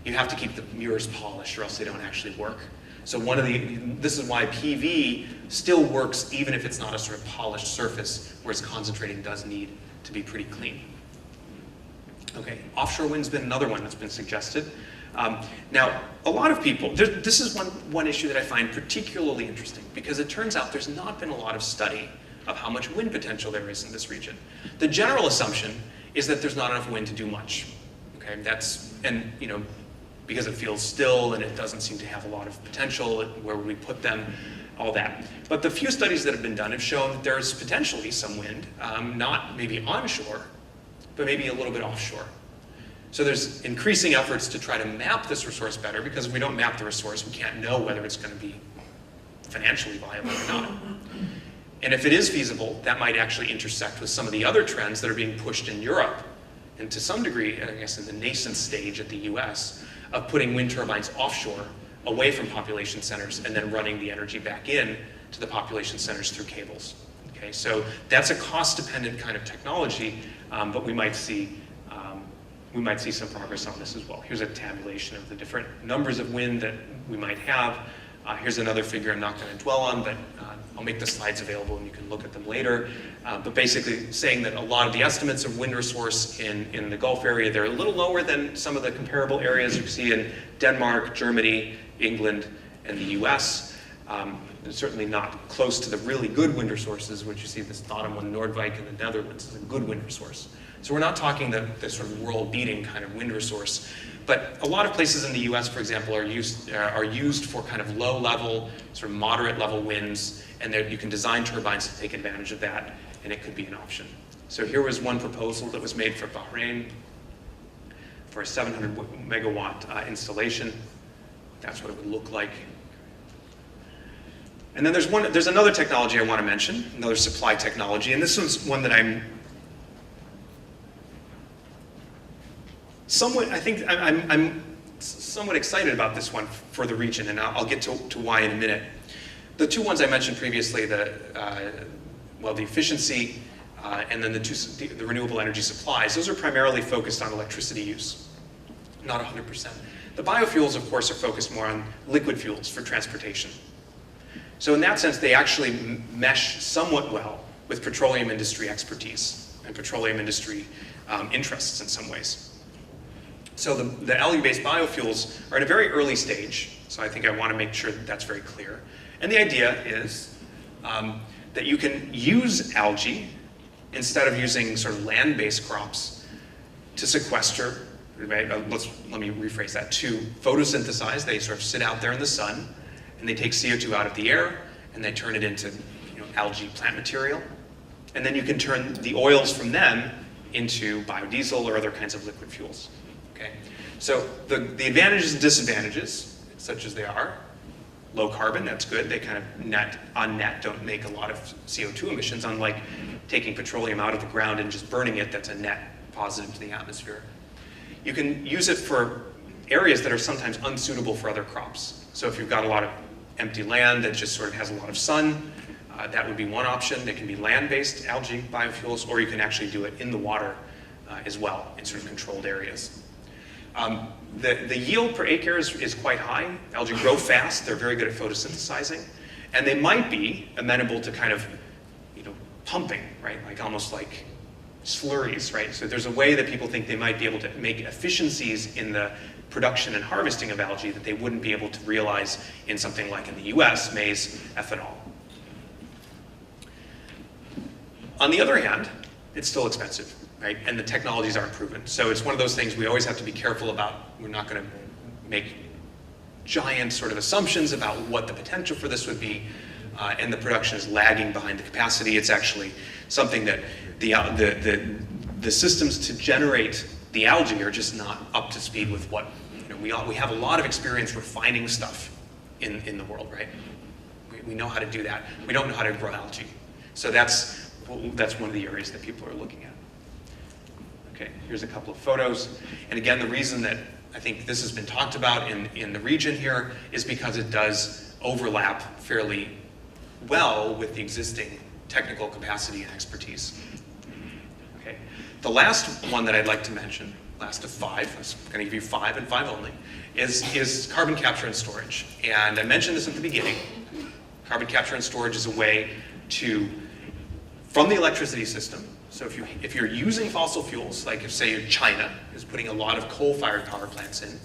you have to keep the mirrors polished or else they don't actually work. So this is why PV still works even if it's not a sort of polished surface, whereas concentrating does need to be pretty clean. Okay, offshore wind's been another one that's been suggested. Now, a lot of people, this is one issue that I find particularly interesting, because it turns out there's not been a lot of study of how much wind potential there is in this region. The general assumption is that there's not enough wind to do much. Okay, because it feels still and it doesn't seem to have a lot of potential, where would we put them, all that. But the few studies that have been done have shown that there's potentially some wind, not maybe onshore, but maybe a little bit offshore. So there's increasing efforts to try to map this resource better, because if we don't map the resource, we can't know whether it's going to be financially viable or not. And if it is feasible, that might actually intersect with some of the other trends that are being pushed in Europe, and to some degree, I guess in the nascent stage at the US, of putting wind turbines offshore, away from population centers, and then running the energy back in to the population centers through cables. Okay, so that's a cost-dependent kind of technology, but we might see some progress on this as well. Here's a tabulation of the different numbers of wind that we might have. Here's another figure I'm not going to dwell on, but I'll make the slides available and you can look at them later. But basically saying that a lot of the estimates of wind resource in the Gulf area, they're a little lower than some of the comparable areas you see in Denmark, Germany, England, and the US. Certainly not close to the really good wind resources, which you see this bottom one, Noordwijk in the Netherlands, is a good wind resource. So we're not talking the sort of world-beating kind of wind resource, but a lot of places in the US, for example, are used for kind of low-level, sort of moderate-level winds, and you can design turbines to take advantage of that, and it could be an option. So here was one proposal that was made for Bahrain for a 700 megawatt installation. That's what it would look like. And then there's another technology I want to mention, another supply technology, and this one's one that I'm somewhat excited about this one for the region, and I'll get to why in a minute. The two ones I mentioned previously, the efficiency and then the renewable energy supplies, those are primarily focused on electricity use, not 100%. The biofuels, of course, are focused more on liquid fuels for transportation. So in that sense, they actually mesh somewhat well with petroleum industry expertise and petroleum industry interests in some ways. So the algae-based biofuels are at a very early stage, so I think I want to make sure that that's very clear. And the idea is that you can use algae instead of using sort of land-based crops to sequester, right? Let me rephrase that, to photosynthesize. They sort of sit out there in the sun, and they take CO2 out of the air, and they turn it into algae plant material. And then you can turn the oils from them into biodiesel or other kinds of liquid fuels. Okay? So the advantages and disadvantages, such as they are, low carbon, that's good. They kind of net don't make a lot of CO2 emissions, unlike taking petroleum out of the ground and just burning it, that's a net positive to the atmosphere. You can use it for areas that are sometimes unsuitable for other crops. So if you've got a lot of empty land that just sort of has a lot of sun. That would be one option. They can be land-based algae biofuels, or you can actually do it in the water as well in sort of controlled areas. The yield per acre is quite high. Algae grow fast. They're very good at photosynthesizing. And they might be amenable to kind of, pumping, right? Like almost like slurries, right? So there's a way that people think they might be able to make efficiencies in the production and harvesting of algae that they wouldn't be able to realize in something like in the US, maize, ethanol. On the other hand, it's still expensive, right? And the technologies aren't proven. So it's one of those things we always have to be careful about. We're not going to make giant sort of assumptions about what the potential for this would be. And the production is lagging behind the capacity. It's actually something that the systems to generate the algae are just not up to speed with what, we have a lot of experience refining stuff in the world, right? We know how to do that. We don't know how to grow algae. So that's one of the areas that people are looking at. Okay, here's a couple of photos. And again, the reason that I think this has been talked about in the region here is because it does overlap fairly well with the existing technical capacity and expertise. Okay. The last one that I'd like to mention, last of 5, I was going to give you 5 and 5 only, is carbon capture and storage. And I mentioned this at the beginning. Carbon capture and storage is a way to, from the electricity system, so if you're using fossil fuels, like if say China is putting a lot of coal-fired power plants in,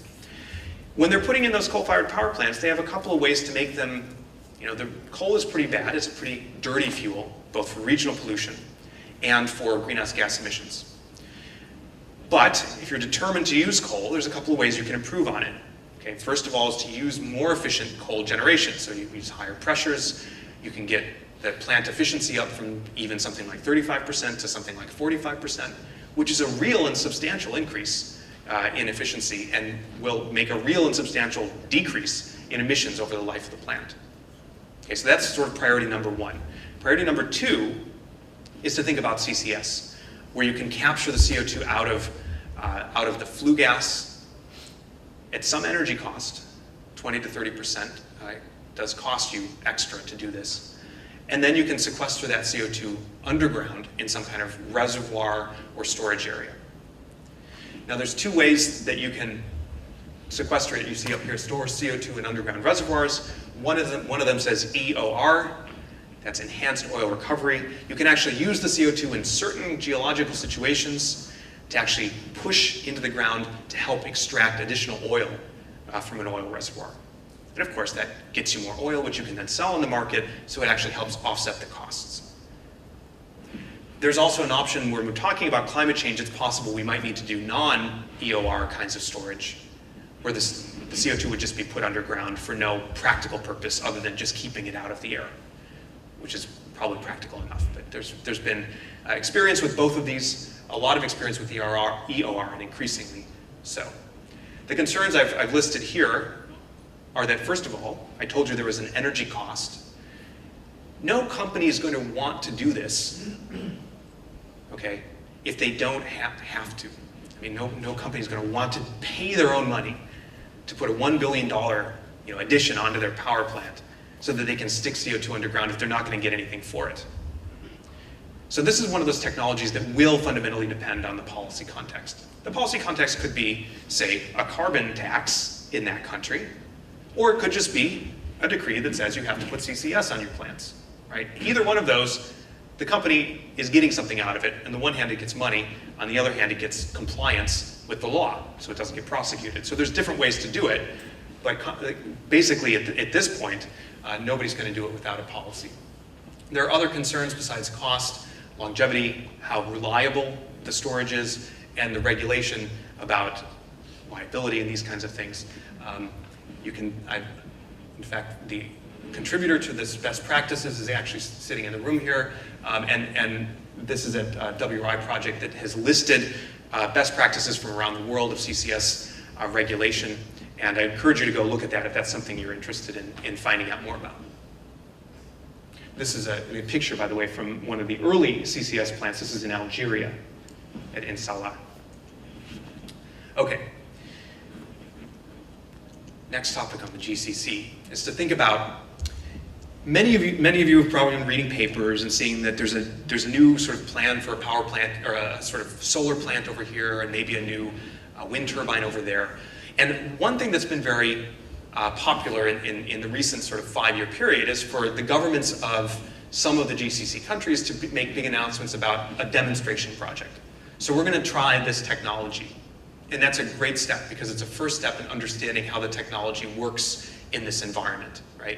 when they're putting in those coal-fired power plants, they have a couple of ways to make them, the coal is pretty bad. It's a pretty dirty fuel, both for regional pollution and for greenhouse gas emissions. But if you're determined to use coal, there's a couple of ways you can improve on it. Okay, first of all is to use more efficient coal generation. So you use higher pressures. You can get the plant efficiency up from even something like 35% to something like 45%, which is a real and substantial increase in efficiency and will make a real and substantial decrease in emissions over the life of the plant. Okay, so that's sort of priority number 1. Priority number 2 is to think about CCS, where you can capture the CO2 out of the flue gas at some energy cost, 20 to 30%. It does cost you extra to do this. And then you can sequester that CO2 underground in some kind of reservoir or storage area. Now there's 2 ways that you can sequester it. You see up here, store CO2 in underground reservoirs. One of them says EOR, that's enhanced oil recovery. You can actually use the CO2 in certain geological situations to actually push into the ground to help extract additional oil from an oil reservoir. And of course, that gets you more oil, which you can then sell in the market, so it actually helps offset the costs. There's also an option where we're talking about climate change. It's possible we might need to do non-EOR kinds of storage, where the CO2 would just be put underground for no practical purpose other than just keeping it out of the air, which is probably practical enough. But there's been experience with both of these, a lot of experience with EOR, and increasingly so. The concerns I've listed here are that, first of all, I told you there was an energy cost. No company is going to want to do this, okay, if they don't have to. I mean, no company is going to want to pay their own money to put a $1 billion addition onto their power plant so that they can stick CO2 underground if they're not going to get anything for it. So this is one of those technologies that will fundamentally depend on the policy context. The policy context could be, say, a carbon tax in that country, or it could just be a decree that says you have to put CCS on your plants, right? Either one of those, the company is getting something out of it. On the one hand, it gets money. On the other hand, it gets compliance with the law, so it doesn't get prosecuted. So there's different ways to do it, but basically at this point, nobody's going to do it without a policy. There are other concerns besides cost, longevity, how reliable the storage is, and the regulation about liability and these kinds of things. In fact, the contributor to this best practices is actually sitting in the room here, and this is a WRI project that has listed best practices from around the world of CCS regulation, and I encourage you to go look at that if that's something you're interested in finding out more about. This is a picture, by the way, from one of the early CCS plants. This is in Algeria, in Salah. Okay. next topic on the GCC is to think about, many of you have probably been reading papers and seeing that there's a new sort of plan for a power plant, or a sort of solar plant over here, and maybe a new wind turbine over there. And one thing that's been very popular in the recent sort of 5-year period is for the governments of some of the GCC countries to make big announcements about a demonstration project. So we're going to try this technology. And that's a great step, because it's a first step in understanding how the technology works in this environment, right?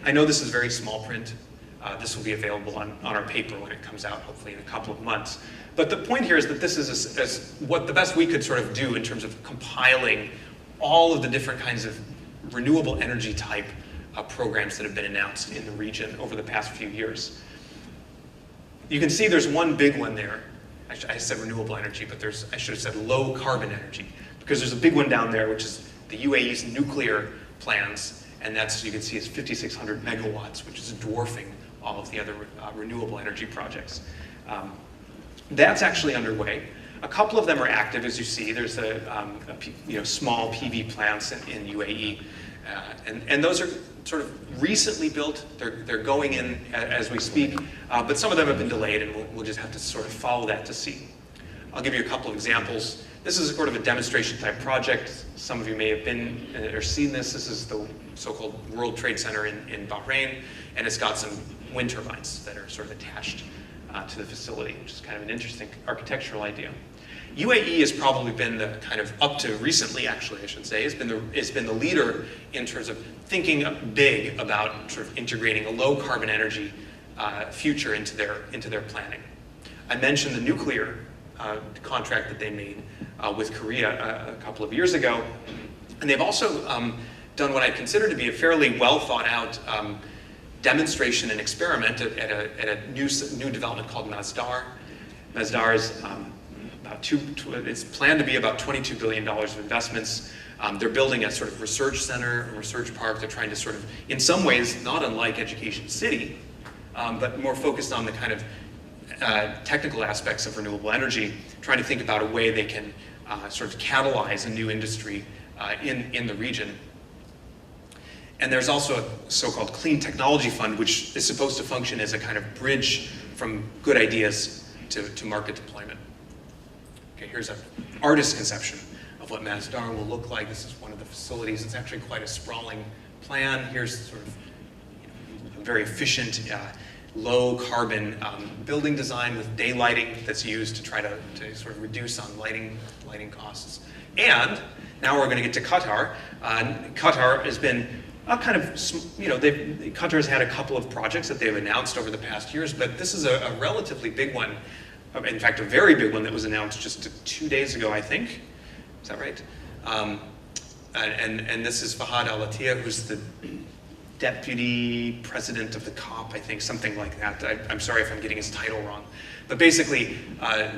I know this is very small print. This will be available on our paper when it comes out, hopefully in a couple of months. But the point here is that this is as what the best we could sort of do in terms of compiling all of the different kinds of renewable energy type programs that have been announced in the region over the past few years. You can see there's one big one there. I said renewable energy, but I should have said low carbon energy, because there's a big one down there, which is the UAE's nuclear plans, and that's, you can see, is 5,600 megawatts, which is dwarfing all of the other renewable energy projects. That's actually underway. A couple of them are active, as you see. There's small PV plants in UAE, and those are sort of recently built. They're going in as we speak, but some of them have been delayed, and we'll just have to sort of follow that to see. I'll give you a couple of examples. This is sort of a demonstration type project. Some of you may have been or seen this. This is the so-called World Trade Center in Bahrain, and it's got some wind turbines that are sort of attached to the facility, which is kind of an interesting architectural idea. UAE has probably been the kind of, up to recently actually, I should say, has been the leader in terms of thinking big about sort of integrating a low carbon energy future into their planning. I mentioned the nuclear contract that they made with Korea a couple of years ago, and they've also done what I consider to be a fairly well thought out demonstration and experiment at a new development called Masdar. Masdar is it's planned to be about $22 billion of investments. They're building a sort of research center, a research park. They're trying to sort of, in some ways, not unlike Education City, but more focused on the kind of technical aspects of renewable energy, trying to think about a way they can sort of catalyze a new industry in the region. And there's also a so-called Clean Technology Fund, which is supposed to function as a kind of bridge from good ideas to market deployment. Okay, here's an artist's conception of what Masdar will look like. This is one of the facilities. It's actually quite a sprawling plan. Here's sort of a very efficient, low carbon building design with daylighting that's used to try to sort of reduce on lighting costs. And now we're going to get to Qatar. Qatar has been Qatar's had a couple of projects that they've announced over the past years, but this is a relatively big one. In fact, a very big one that was announced just 2 days ago, I think. Is that right? And this is Fahad Al-Attiyah, who's the deputy president of the COP, I think, something like that. I'm sorry if I'm getting his title wrong. But basically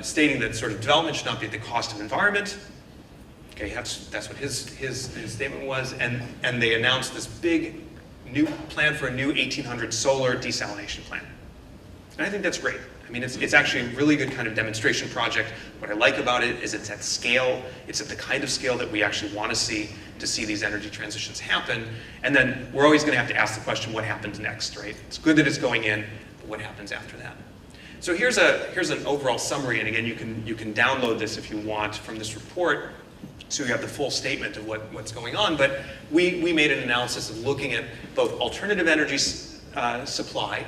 stating that sort of development should not be at the cost of environment. Okay, that's what his statement was. And they announced this big new plan for a new 1,800 solar desalination plant. And I think that's great. I mean, it's actually a really good kind of demonstration project. What I like about it is it's at scale. It's at the kind of scale that we actually want to see these energy transitions happen. And then we're always going to have to ask the question, what happens next, right? It's good that it's going in, but what happens after that? So here's an overall summary, and again, you can download this if you want from this report, so you have the full statement of what's going on. But we made an analysis of looking at both alternative energy supply,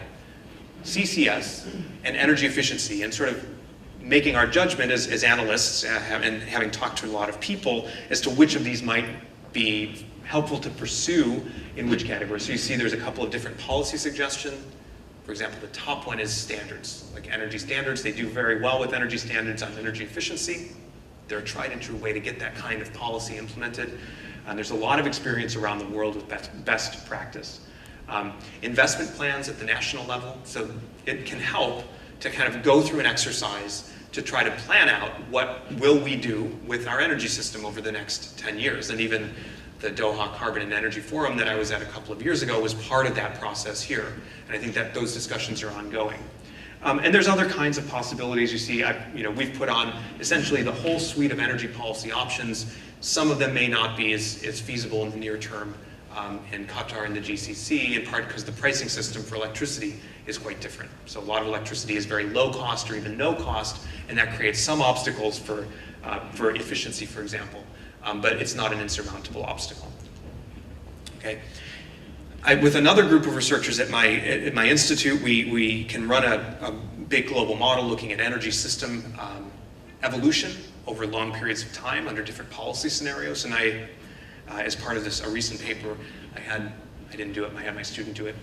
CCS, and energy efficiency, and sort of making our judgment as analysts and having talked to a lot of people as to which of these might be helpful to pursue in which category. So you see there's a couple of different policy suggestions. For example, the top one is standards, like energy standards. They do very well with energy standards on energy efficiency. They're a tried and true way to get that kind of policy implemented. And there's a lot of experience around the world with best practice. Investment plans at the national level, so it can help to kind of go through an exercise to try to plan out what will we do with our energy system over the next 10 years. And even the Doha Carbon and Energy Forum that I was at a couple of years ago was part of that process here. And I think that those discussions are ongoing. And there's other kinds of possibilities. You see, we've put on essentially the whole suite of energy policy options Some of them may not be as feasible in the near term in Qatar and the GCC, in part because the pricing system for electricity is quite different. So a lot of electricity is very low cost or even no cost, and that creates some obstacles for efficiency, for example, but it's not an insurmountable obstacle. Okay. With another group of researchers at my institute, we can run a big global model looking at energy system evolution over long periods of time under different policy scenarios. And I, as part of a recent paper, I didn't do it, I had my student do it,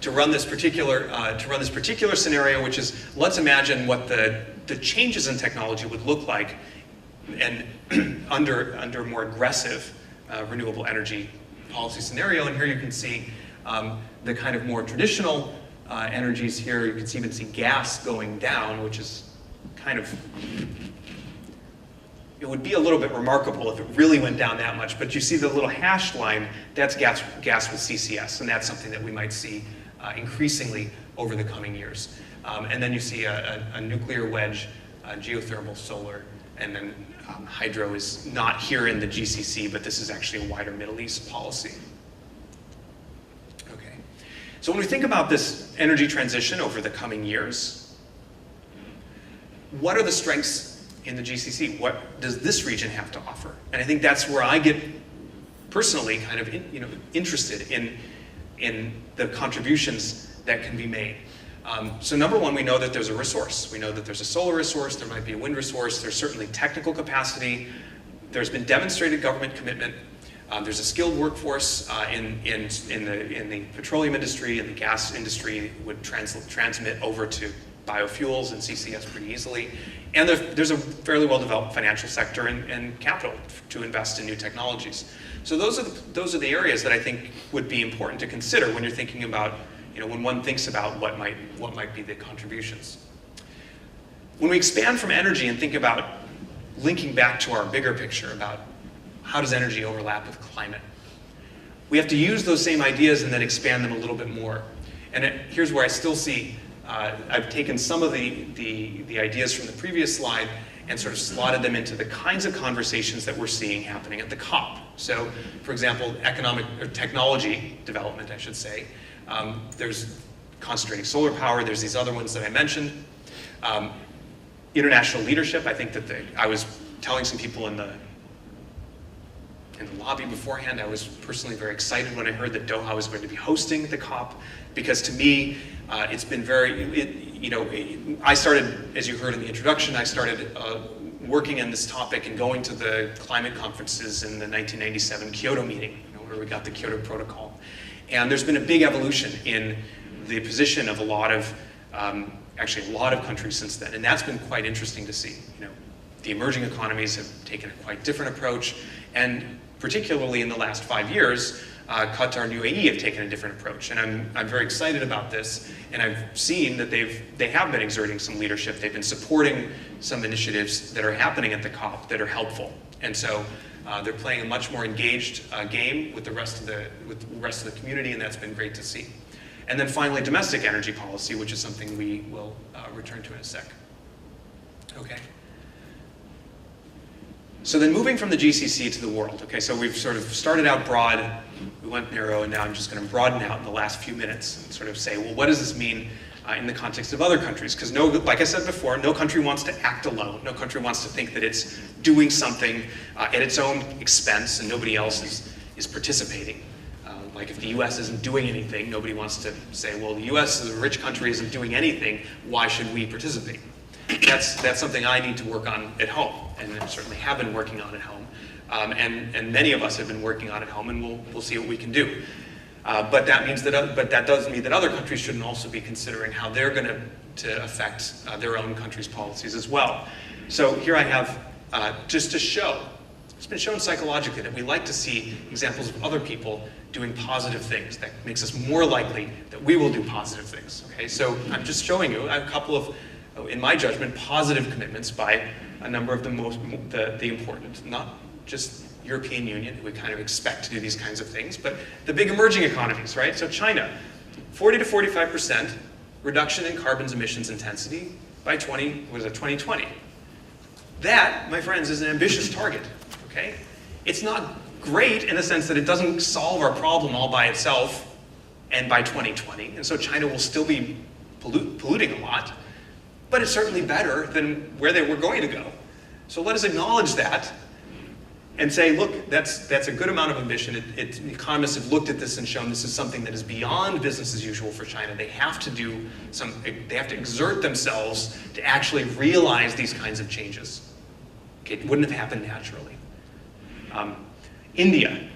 to run this particular scenario, which is, let's imagine what the changes in technology would look like and under a more aggressive renewable energy policy scenario. And here you can see the kind of more traditional energies here. You can even see gas going down, which is kind of, it would be a little bit remarkable if it really went down that much, but you see the little hashed line, that's gas with CCS, and that's something that we might see increasingly over the coming years. And then you see a nuclear wedge, geothermal, solar, and then hydro is not here in the GCC, but this is actually a wider Middle East policy. Okay. So when we think about this energy transition over the coming years, what are the strengths in the GCC? What does this region have to offer? And I think that's where I get personally kind of interested in the contributions that can be made. So number one, we know that there's a resource. We know that there's a solar resource, there might be a wind resource, there's certainly technical capacity, there's been demonstrated government commitment, there's a skilled workforce in the petroleum industry and the gas industry would transmit over to biofuels and CCS pretty easily. And there's a fairly well-developed financial sector and capital to invest in new technologies. So those are the areas that I think would be important to consider when you're thinking about, when one thinks about what might be the contributions. When we expand from energy and think about linking back to our bigger picture about how does energy overlap with climate, we have to use those same ideas and then expand them a little bit more. And here's where I still see, I've taken some of the ideas from the previous slide and sort of slotted them into the kinds of conversations that we're seeing happening at the COP. So, for example, technology development, I should say. There's concentrating solar power, there's these other ones that I mentioned. International leadership, I think that I was telling some people in the lobby beforehand, I was personally very excited when I heard that Doha was going to be hosting the COP, because to me, it's been I started, as you heard in the introduction, I started working on this topic and going to the climate conferences in the 1997 Kyoto meeting, where we got the Kyoto Protocol. And there's been a big evolution in the position of a lot of countries since then, and that's been quite interesting to see. The emerging economies have taken a quite different approach, and particularly in the last 5 years, Qatar and UAE have taken a different approach, and I'm very excited about this. And I've seen that they have been exerting some leadership. They've been supporting some initiatives that are happening at the COP that are helpful, and so. They're playing a much more engaged game with the rest of the community, and that's been great to see. And then finally, domestic energy policy, which is something we will return to in a sec. Okay. So then moving from the GCC to the world. Okay, so we've sort of started out broad, we went narrow, and now I'm just going to broaden out in the last few minutes and sort of say, well, what does this mean in the context of other countries? Because like I said before, no country wants to act alone. No country wants to think that it's doing something at its own expense and nobody else is participating. Like if the US isn't doing anything, nobody wants to say, well, the US is a rich country, isn't doing anything, why should we participate? That's something I need to work on at home, and I certainly have been working on at home. And many of us have been working on at home, and we'll see what we can do. But that does mean that other countries shouldn't also be considering how they're going to affect their own country's policies as well. So here I have, just to show, it's been shown psychologically that we like to see examples of other people doing positive things. That makes us more likely that we will do positive things. Okay, so I'm just showing you a couple of, in my judgment, positive commitments by a number of the important, not just European Union, we kind of expect to do these kinds of things, but the big emerging economies, right? So China, 40 to 45% reduction in carbon emissions intensity by 2020. That, my friends, is an ambitious target, okay? It's not great in the sense that it doesn't solve our problem all by itself and by 2020. And so China will still be polluting a lot, but it's certainly better than where they were going to go. So let us acknowledge that and say, look, that's a good amount of ambition. Economists have looked at this and shown this is something that is beyond business as usual for China. They have to they have to exert themselves to actually realize these kinds of changes. Okay, it wouldn't have happened naturally. India,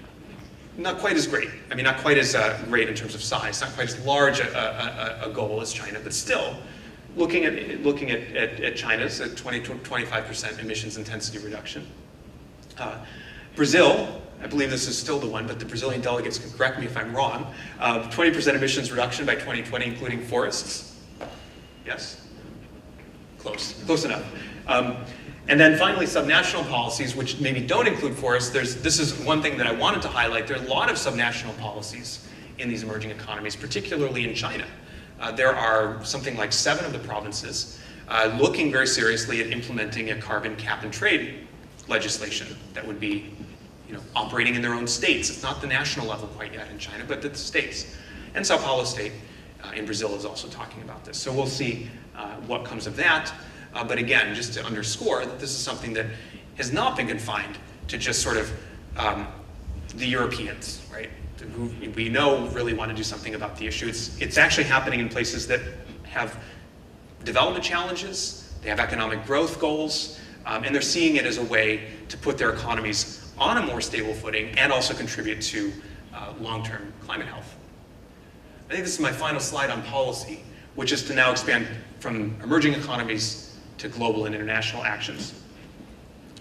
not quite as great. I mean, not quite as great in terms of size, not quite as large a goal as China, but still, looking at China's 20 to 25% emissions intensity reduction. Brazil, I believe this is still the one, but the Brazilian delegates can correct me if I'm wrong, 20% emissions reduction by 2020, including forests. Yes? Close enough. And then finally, subnational policies, which maybe don't include forests. This is one thing that I wanted to highlight. There are a lot of subnational policies in these emerging economies, particularly in China. There are something like 7 of the provinces looking very seriously at implementing a carbon cap and trade legislation that would be, operating in their own states. It's not the national level quite yet in China, but the states. And Sao Paulo State in Brazil is also talking about this. So we'll see what comes of that. But again, just to underscore that this is something that has not been confined to just sort of the Europeans, right? Who we know really want to do something about the issue. It's actually happening in places that have development challenges, they have economic growth goals, and they're seeing it as a way to put their economies on a more stable footing and also contribute to long-term climate health. I think this is my final slide on policy, which is to now expand from emerging economies to global and international actions.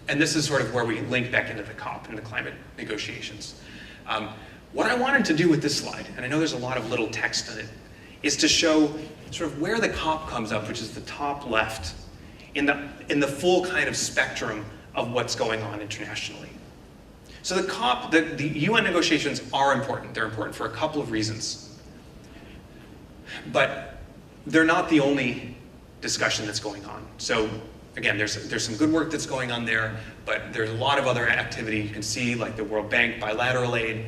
And this is sort of where we link back into the COP and the climate negotiations. What I wanted to do with this slide, and I know there's a lot of little text in it, is to show sort of where the COP comes up, which is the top left, in the full kind of spectrum of what's going on internationally. So the COP, the UN negotiations are important. They're important for a couple of reasons. But they're not the only discussion that's going on. So again, there's some good work that's going on there, but there's a lot of other activity you can see, like the World Bank, bilateral aid,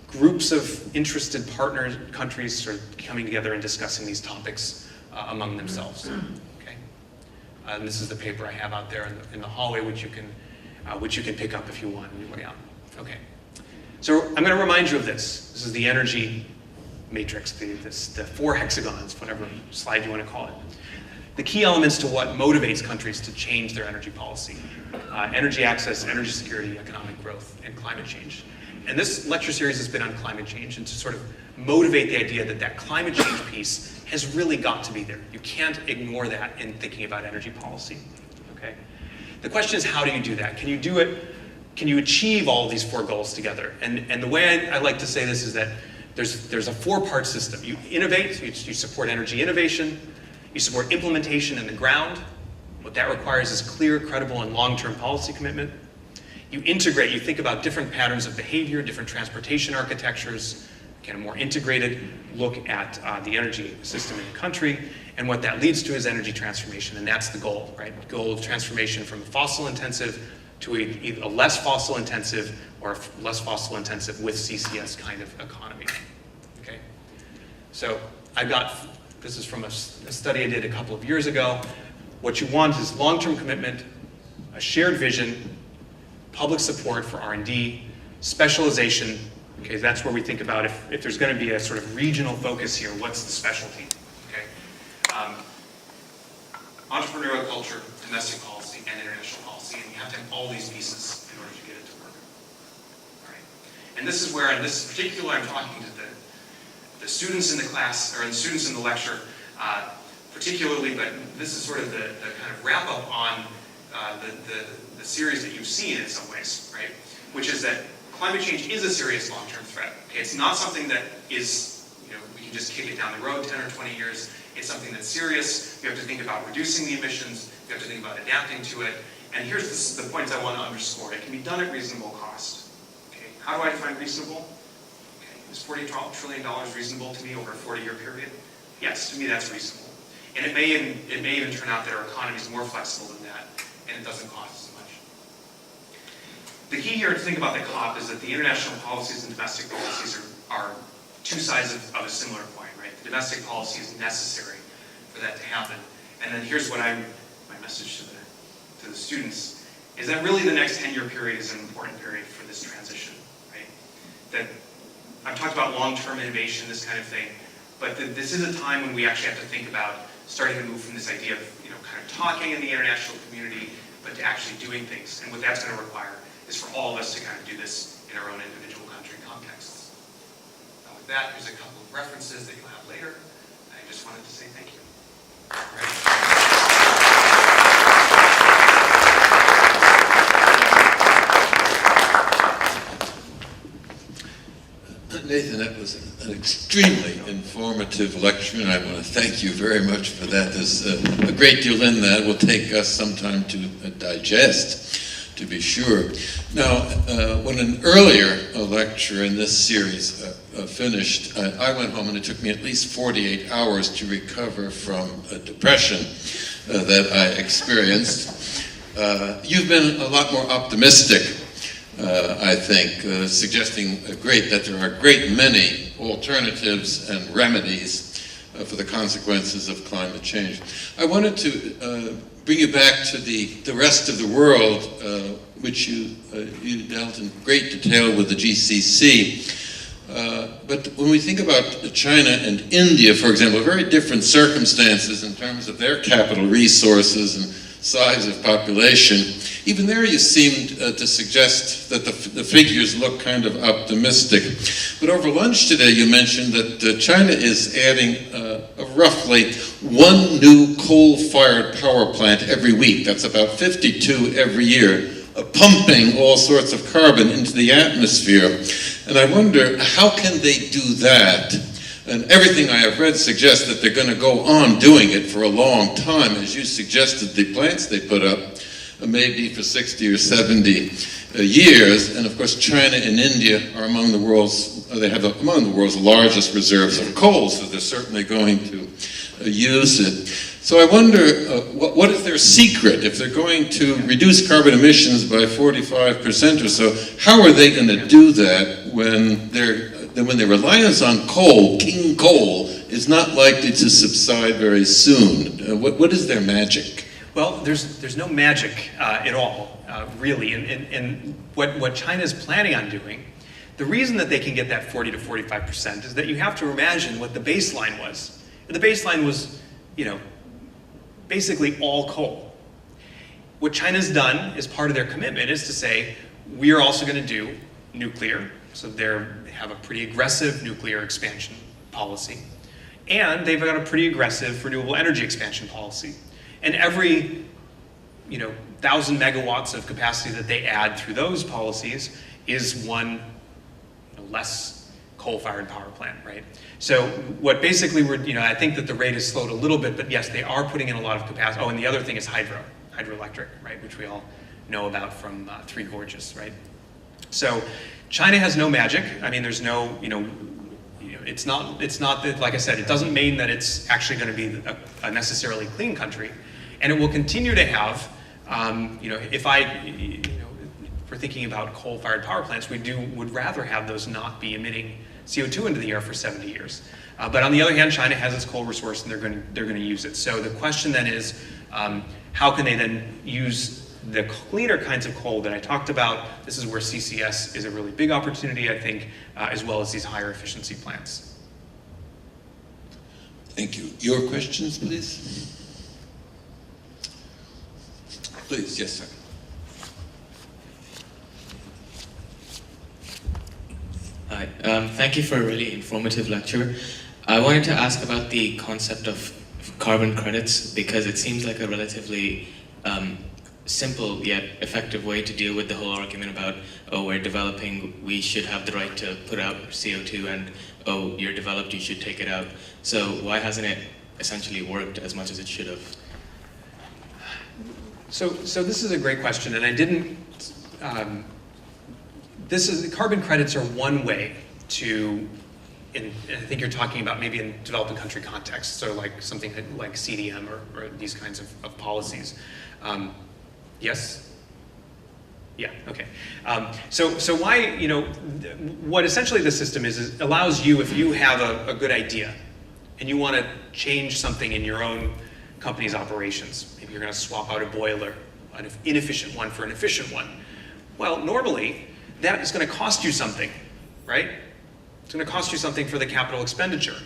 groups of interested partner countries sort of coming together and discussing these topics among themselves. Okay, and this is the paper I have out there in the hallway, which you can pick up if you want on your way out. Okay, so I'm going to remind you of this. This is the energy matrix, the 4 hexagons, whatever slide you want to call it. The key elements to what motivates countries to change their energy policy: energy access, energy security, economic growth, and climate change. And this lecture series has been on climate change, and to sort of motivate the idea that climate change piece has really got to be there. You can't ignore that in thinking about energy policy. Okay? The question is, how do you do that? Can you do it? Can you achieve all of these 4 goals together? And the way I like to say this is that there's a 4-part system. You innovate, you support energy innovation, you support implementation in the ground. What that requires is clear, credible, and long-term policy commitment. You integrate, you think about different patterns of behavior, different transportation architectures, get a more integrated look at the energy system in the country, and what that leads to is energy transformation, and that's the goal, right? The goal of transformation from a fossil-intensive to a less fossil-intensive or less fossil-intensive with CCS kind of economy, okay? So this is from a study I did a couple of years ago. What you want is long-term commitment, a shared vision, public support for R&D, specialization. Okay, that's where we think about if there's going to be a sort of regional focus here, what's the specialty? Okay, entrepreneurial culture, domestic policy, and international policy, and you have to have all these pieces in order to get it to work. All right, and this is where, in this particular, I'm talking to the students in the class, or the students in the lecture, particularly, but this is sort of the kind of wrap up on the series that you've seen in some ways, right? Which is that climate change is a serious long-term threat. Okay? It's not something that is, we can just kick it down the road 10 or 20 years. It's something that's serious. You have to think about reducing the emissions. You have to think about adapting to it. And here's the points I want to underscore. It can be done at reasonable cost. Okay? How do I define reasonable? Okay. Is $40 trillion reasonable to me over a 40-year period? Yes, to me that's reasonable. And it may even turn out that our economy is more flexible than that, and it doesn't cost as much. the key here to think about the COP is that the international policies and domestic policies are two sides of a similar coin, right? The domestic policy is necessary for that to happen. And then here's what my message to the students, is that really the next 10-year period is an important period for this transition, right? That I've talked about long-term innovation, this kind of thing, but this is a time when we actually have to think about starting to move from this idea of, kind of talking in the international community, but to actually doing things. And what that's going to require is for all of us to kind of do this in our own individual country contexts. With that, here's a couple of references that you'll have later. I just wanted to say thank you. Nathan, that was an extremely informative lecture, and I want to thank you very much for that. There's a great deal in that. It will take us some time to digest, to be sure. Now, when an earlier lecture in this series finished, I went home, and it took me at least 48 hours to recover from a depression that I experienced. You've been a lot more optimistic, I think, suggesting that there are a great many alternatives and remedies for the consequences of climate change. I wanted to bring you back to the rest of the world, which you dealt in great detail with the GCC. But when we think about China and India, for example, very different circumstances in terms of their capital resources and size of population, even there you seemed to suggest that the figures look kind of optimistic. But over lunch today you mentioned that China is adding roughly one new coal-fired power plant every week. That's about 52 every year, pumping all sorts of carbon into the atmosphere. And I wonder, how can they do that? And everything I have read suggests that they're going to go on doing it for a long time. As you suggested, the plants they put up maybe for 60 or 70 years. And of course, China and India are among the world's largest reserves of coal, so they're certainly going to use it. So I wonder, what is their secret? If they're going to reduce carbon emissions by 45% or so, how are they going to do that when their reliance on coal, king coal, is not likely to subside very soon? What is their magic? Well, there's no magic at all, really. And what China's planning on doing, the reason that they can get that 40 to 45% is that you have to imagine what the baseline was. And the baseline was, basically all coal. What China's done as part of their commitment is to say, we are also going to do nuclear. So they have a pretty aggressive nuclear expansion policy. And they've got a pretty aggressive renewable energy expansion policy. And every 1,000 megawatts of capacity that they add through those policies is one less coal-fired power plant, right? So what basically I think that the rate has slowed a little bit, but yes, they are putting in a lot of capacity. Oh, and the other thing is hydroelectric, right, which we all know about from Three Gorges, right? So China has no magic. I mean, there's no, it's not that, like I said, it doesn't mean that it's actually going to be a necessarily clean country. And it will continue to have, if we're thinking about coal-fired power plants, would rather have those not be emitting CO2 into the air for 70 years. But on the other hand, China has its coal resource, and they're going to use it. So the question then is, how can they then use the cleaner kinds of coal that I talked about? This is where CCS is a really big opportunity, I think, as well as these higher efficiency plants. Thank you. Your questions, please? Please, yes, sir. Hi, thank you for a really informative lecture. I wanted to ask about the concept of carbon credits, because it seems like a relatively simple yet effective way to deal with the whole argument about, oh, we're developing, we should have the right to put out CO2, and oh, you're developed, you should take it out. So why hasn't it essentially worked as much as it should have? So this is a great question, and I didn't. Carbon credits are one way to, and I think you're talking about maybe in developing country context, so like something like CDM or these kinds of policies. Yes? Yeah, okay. So why, what essentially the system is allows you, if you have a good idea and you want to change something in your own company's operations, maybe you're going to swap out a boiler, an inefficient one for an efficient one. Well, normally that is going to cost you something, right? It's going to cost you something for the capital expenditure.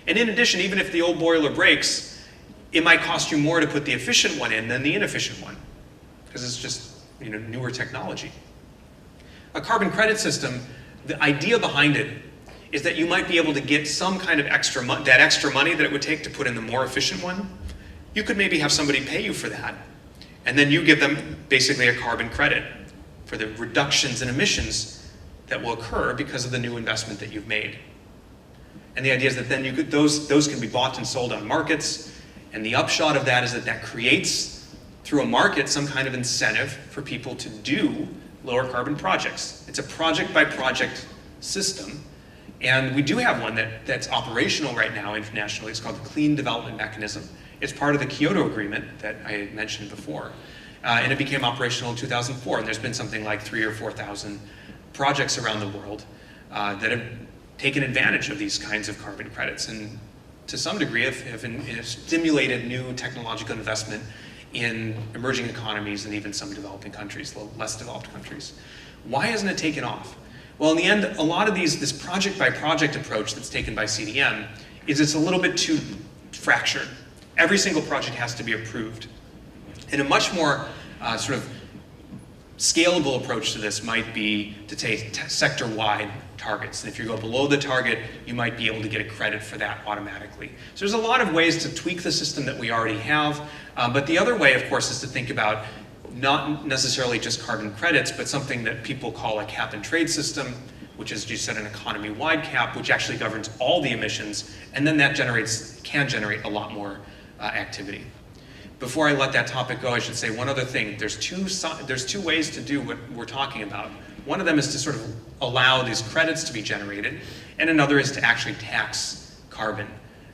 And in addition, even if the old boiler breaks, it might cost you more to put the efficient one in than the inefficient one, because it's just newer technology. A carbon credit system, the idea behind it is that you might be able to get some kind of extra money that it would take to put in the more efficient one. You could maybe have somebody pay you for that, and then you give them basically a carbon credit for the reductions in emissions that will occur because of the new investment that you've made. And the idea is that then those can be bought and sold on markets, and the upshot of that is that creates through a market some kind of incentive for people to do lower carbon projects. It's a project by project system, and we do have one that's operational right now internationally. It's called the Clean Development Mechanism. It's part of the Kyoto Agreement that I had mentioned before, and it became operational in 2004, and there's been something like 3,000 or 4,000 projects around the world that have taken advantage of these kinds of carbon credits, and to some degree have stimulated new technological investment in emerging economies and even some developing countries, less developed countries. Why hasn't it taken off? Well, in the end, a lot of this project by project approach that's taken by CDM is it's a little bit too fractured. Every single project has to be approved. And a much more sort of scalable approach to this might be to take sector-wide targets. And if you go below the target, you might be able to get a credit for that automatically. So there's a lot of ways to tweak the system that we already have. But the other way, of course, is to think about not necessarily just carbon credits, but something that people call a cap and trade system, which is, you said, an economy-wide cap, which actually governs all the emissions, and then that can generate a lot more activity. Before I let that topic go, I should say one other thing. There's two ways to do what we're talking about. One of them is to sort of allow these credits to be generated, and another is to actually tax carbon.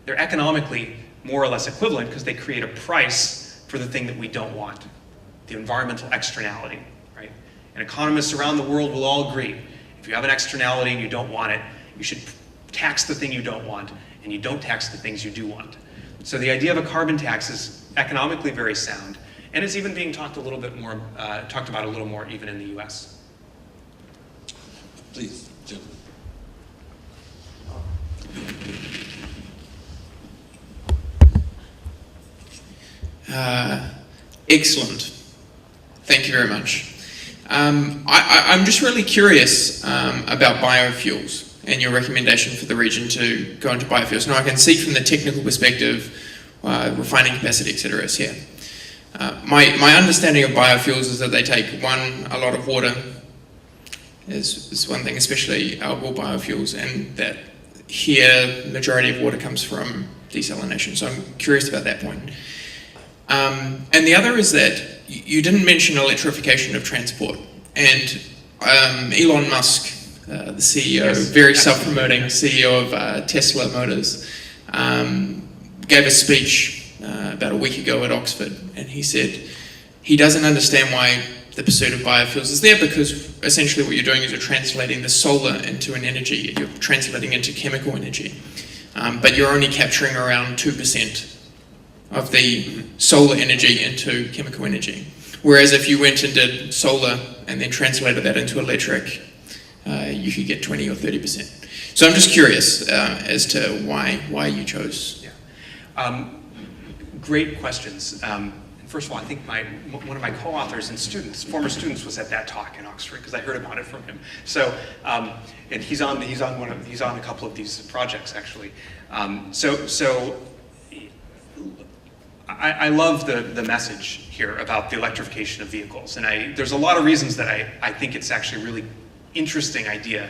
They're economically more or less equivalent because they create a price for the thing that we don't want, the environmental externality, right? And economists around the world will all agree, if you have an externality and you don't want it, you should tax the thing you don't want, and you don't tax the things you do want. So the idea of a carbon tax is economically very sound, and it's even being talked about a little more even in the US. Please, Jim. Excellent. Thank you very much. I'm just really curious about biofuels and your recommendation for the region to go into biofuels. Now, I can see from the technical perspective, refining capacity, etc. is here. My understanding of biofuels is that they take, a lot of water is one thing, especially algal biofuels, and that here, majority of water comes from desalination. So I'm curious about that point. And the other is that you didn't mention electrification of transport. And Elon Musk, the CEO, yes, very self-promoting CEO of Tesla Motors, gave a speech about a week ago at Oxford, and he said he doesn't understand why the pursuit of biofuels is there, because essentially what you're doing is you're translating the solar into an energy, you're translating into chemical energy, but you're only capturing around 2% of the solar energy into chemical energy. Whereas if you went and did solar and then translated that into electric, you could get 20 or 30%. So I'm just curious as to why you chose. Yeah. Great questions. First of all, I think one of my co-authors and former students, was at that talk in Oxford because I heard about it from him. So, and he's on a couple of these projects actually. I love the message here about the electrification of vehicles, and there's a lot of reasons that I think it's actually a really interesting idea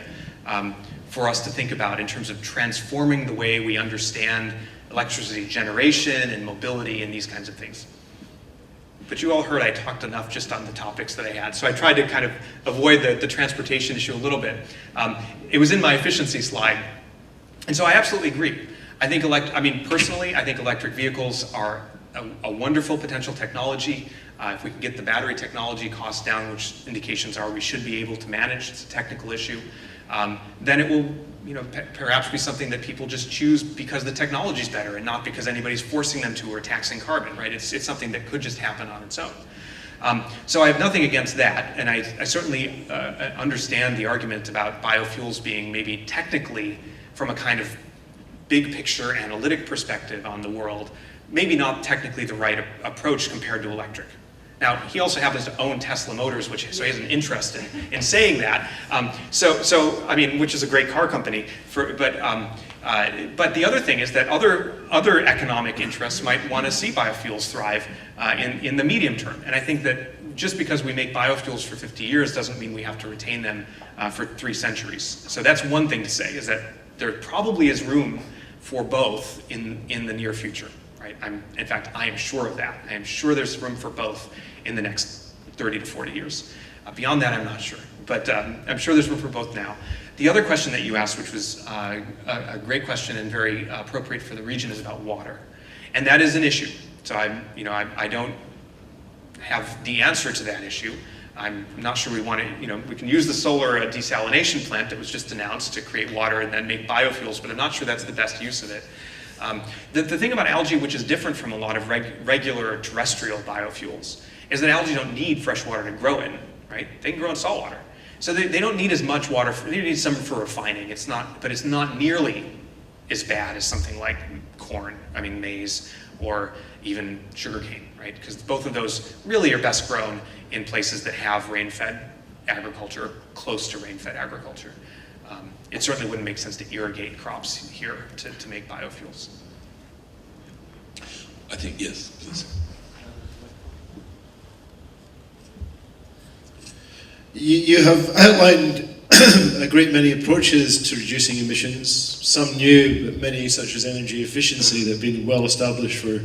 for us to think about in terms of transforming the way we understand electricity generation and mobility and these kinds of things. But you all heard I talked enough just on the topics that I had, so I tried to kind of avoid the transportation issue a little bit. It was in my efficiency slide, and so I absolutely agree. Personally, I think electric vehicles are a wonderful potential technology. If we can get the battery technology costs down, which indications are we should be able to manage, it's a technical issue, then it will perhaps be something that people just choose because the technology is better and not because anybody's forcing them to or taxing carbon, right? It's something that could just happen on its own. So I have nothing against that, and I certainly understand the argument about biofuels being maybe technically, from a kind of big picture analytic perspective on the world, maybe not technically the right approach compared to electric. Now, he also happens to own Tesla Motors, so he has an interest in saying that. So I mean, which is a great car company. But the other thing is that other economic interests might want to see biofuels thrive in the medium term. And I think that just because we make biofuels for 50 years doesn't mean we have to retain them for 3 centuries. So that's one thing to say, is that there probably is room for both in the near future. Right? In fact, I am sure of that. I am sure there's room for both in the next 30 to 40 years. Beyond that, I'm not sure. But I'm sure there's room for both now. The other question that you asked, which was a great question and very appropriate for the region, is about water. And that is an issue. So I don't have the answer to that issue. I'm not sure we want to, we can use the solar desalination plant that was just announced to create water and then make biofuels, but I'm not sure that's the best use of it. The thing about algae, which is different from a lot of regular terrestrial biofuels, is that algae don't need fresh water to grow in, right? They can grow in salt water. So they don't need as much water, they need some for refining. But it's not nearly as bad as something like maize, or even sugarcane, right? Because both of those really are best grown in places that have rain-fed agriculture, close to rain-fed agriculture. It certainly wouldn't make sense to irrigate crops here to make biofuels. I think, yes, please. You have outlined a great many approaches to reducing emissions, some new, but many, such as energy efficiency, that have been well established for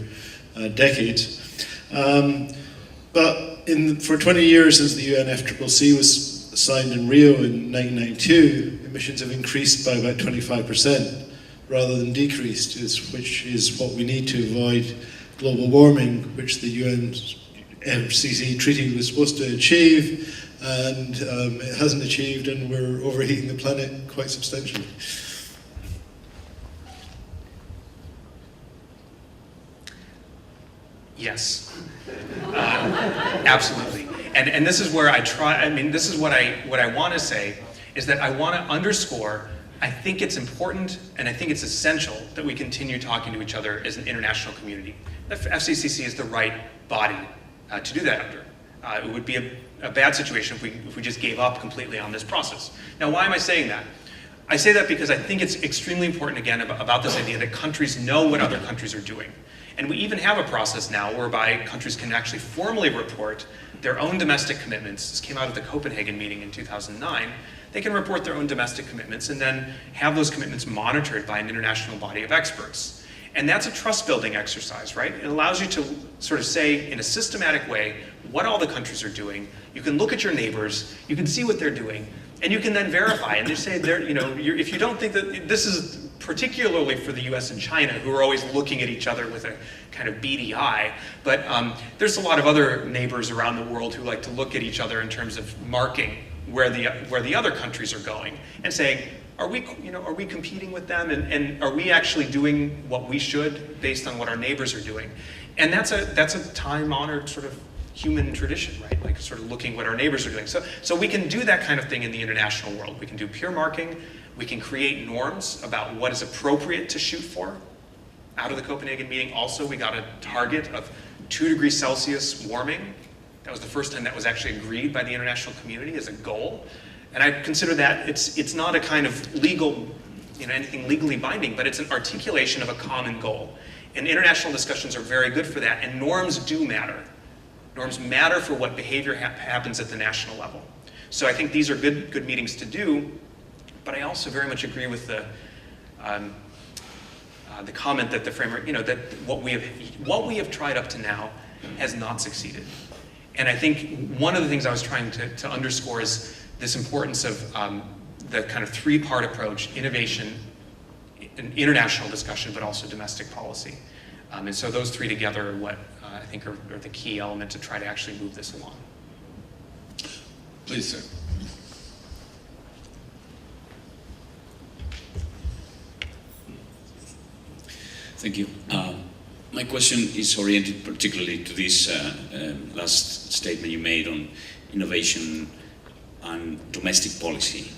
decades. But for 20 years since the UNFCCC was signed in Rio in 1992, emissions have increased by about 25% rather than decreased, which is what we need to avoid global warming, which the UNFCCC treaty was supposed to achieve, and it hasn't achieved, and we're overheating the planet quite substantially. Yes, absolutely. And this is where this is what I want to say, is that I want to underscore, I think it's important and I think it's essential that we continue talking to each other as an international community. The FCCC is the right body to do that under. It would be a bad situation if we just gave up completely on this process. Now, why am I saying that? I say that because I think it's extremely important, again, about this idea that countries know what other countries are doing. And we even have a process now whereby countries can actually formally report their own domestic commitments. This came out of the Copenhagen meeting in 2009. They can report their own domestic commitments and then have those commitments monitored by an international body of experts. And that's a trust-building exercise, right? It allows you to sort of say in a systematic way what all the countries are doing. You can look at your neighbors, you can see what they're doing, and you can then verify. And they say, if you don't think that this is particularly for the US and China, who are always looking at each other with a kind of beady eye, but there's a lot of other neighbors around the world who like to look at each other in terms of marking where the other countries are going and saying, are we competing with them, and are we actually doing what we should based on what our neighbors are doing? And that's a time-honored sort of human tradition, right? Like sort of looking what our neighbors are doing. So we can do that kind of thing in the international world. We can do peer marking. We can create norms about what is appropriate to shoot for. Out of the Copenhagen meeting, also, we got a target of 2 degrees Celsius warming. That was the first time that was actually agreed by the international community as a goal. And I consider that it's not a kind of legal, anything legally binding, but it's an articulation of a common goal. And international discussions are very good for that, and norms do matter. Norms matter for what behavior happens at the national level. So I think these are good meetings to do, but I also very much agree with the comment that the framework, that what we have tried up to now has not succeeded. And I think one of the things I was trying to underscore is this importance of the kind of 3-part approach: innovation, international discussion, but also domestic policy. And so those 3 together are what I think are the key element to try to actually move this along. Please, sir. Thank you. My question is oriented particularly to this last statement you made on innovation and domestic policy.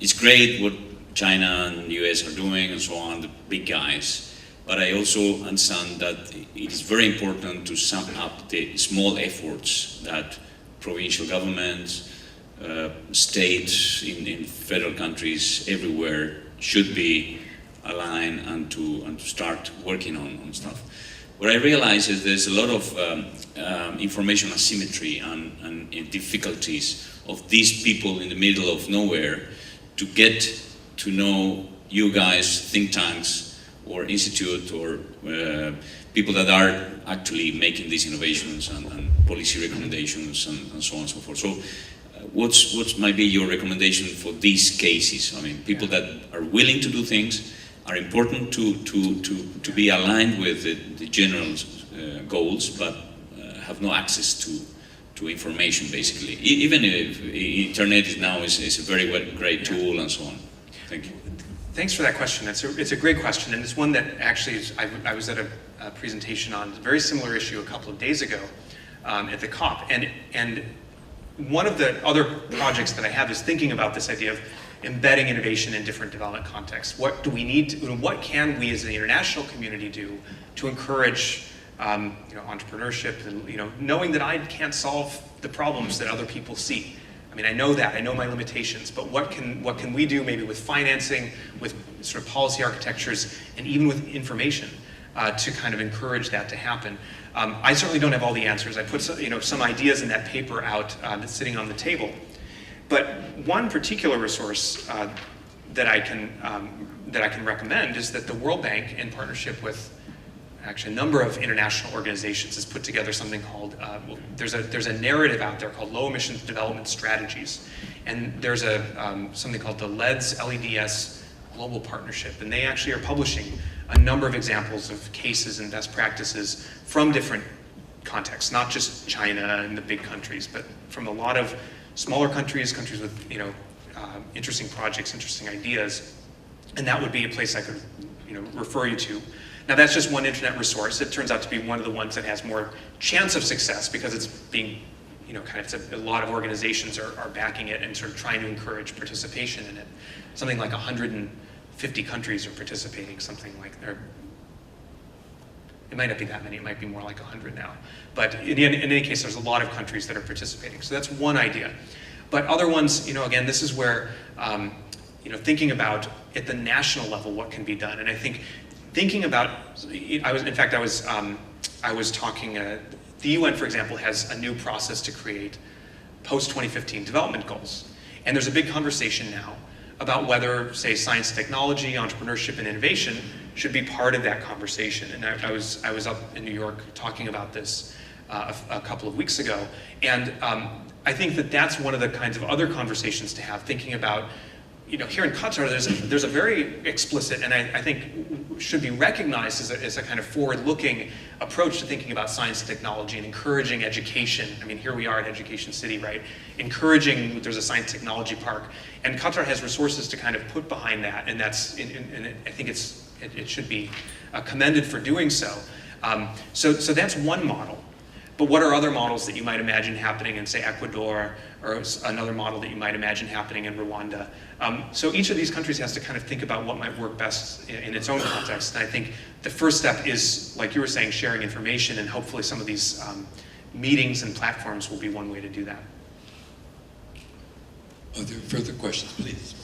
It's great what China and the US are doing and so on, the big guys, but I also understand that it is very important to sum up the small efforts that provincial governments, states in federal countries everywhere should be aligned and to start working on stuff. What I realize is there's a lot of information asymmetry and difficulties of these people in the middle of nowhere to get to know you guys, think tanks or institute or people that are actually making these innovations and policy recommendations and so on and so forth. So what might be your recommendation for these cases? I mean, people that are willing to do things, are important to be aligned with the general goals, but have no access to information, basically. Even if internet is now is a very great tool and so on. Thank you. Thanks for that question. It's a great question, and it's one that actually I was at a presentation on a very similar issue a couple of days ago at the COP, and one of the other projects that I have is thinking about this idea of embedding innovation in different development contexts. What do we need to, what can we as the international community do to encourage entrepreneurship and knowing that I can't solve the problems that other people see. I mean, I know that, I know my limitations, but what can we do maybe with financing, with sort of policy architectures, and even with information to kind of encourage that to happen. I certainly don't have all the answers. I put some ideas in that paper out that's sitting on the table. But one particular resource that I can recommend is that the World Bank, in partnership with actually a number of international organizations, has put together something called, there's a narrative out there called Low Emissions Development Strategies. And there's something called the LEDS Global Partnership. And they actually are publishing a number of examples of cases and best practices from different contexts, not just China and the big countries, but from a lot of smaller countries with interesting projects, interesting ideas, and that would be a place I could refer you to. Now that's just one internet resource. It turns out to be one of the ones that has more chance of success because it's being, a lot of organizations are backing it and sort of trying to encourage participation in it. Something like 150 countries are participating, something like that. It might not be that many, it might be more like 100 now. But in any case, there's a lot of countries that are participating. So that's one idea. But other ones, again, this is where, thinking about at the national level what can be done. And I think thinking about, I was talking, the UN, for example, has a new process to create post-2015 development goals. And there's a big conversation now about whether, say, science, technology, entrepreneurship, and innovation should be part of that conversation. And I was up in New York talking about this a couple of weeks ago. And I think that that's one of the kinds of other conversations to have, thinking about, here in Qatar, there's a very explicit, and I think should be recognized as a kind of forward-looking approach to thinking about science and technology and encouraging education. I mean, here we are at Education City, right? Encouraging, there's a science technology park, and Qatar has resources to kind of put behind that, and that's, and I think it should be commended for doing so. So that's one model. But what are other models that you might imagine happening in, say, Ecuador, or another model that you might imagine happening in Rwanda? So each of these countries has to kind of think about what might work best in its own context. And I think the first step is, like you were saying, sharing information, and hopefully some of these meetings and platforms will be one way to do that. Are there further questions, please?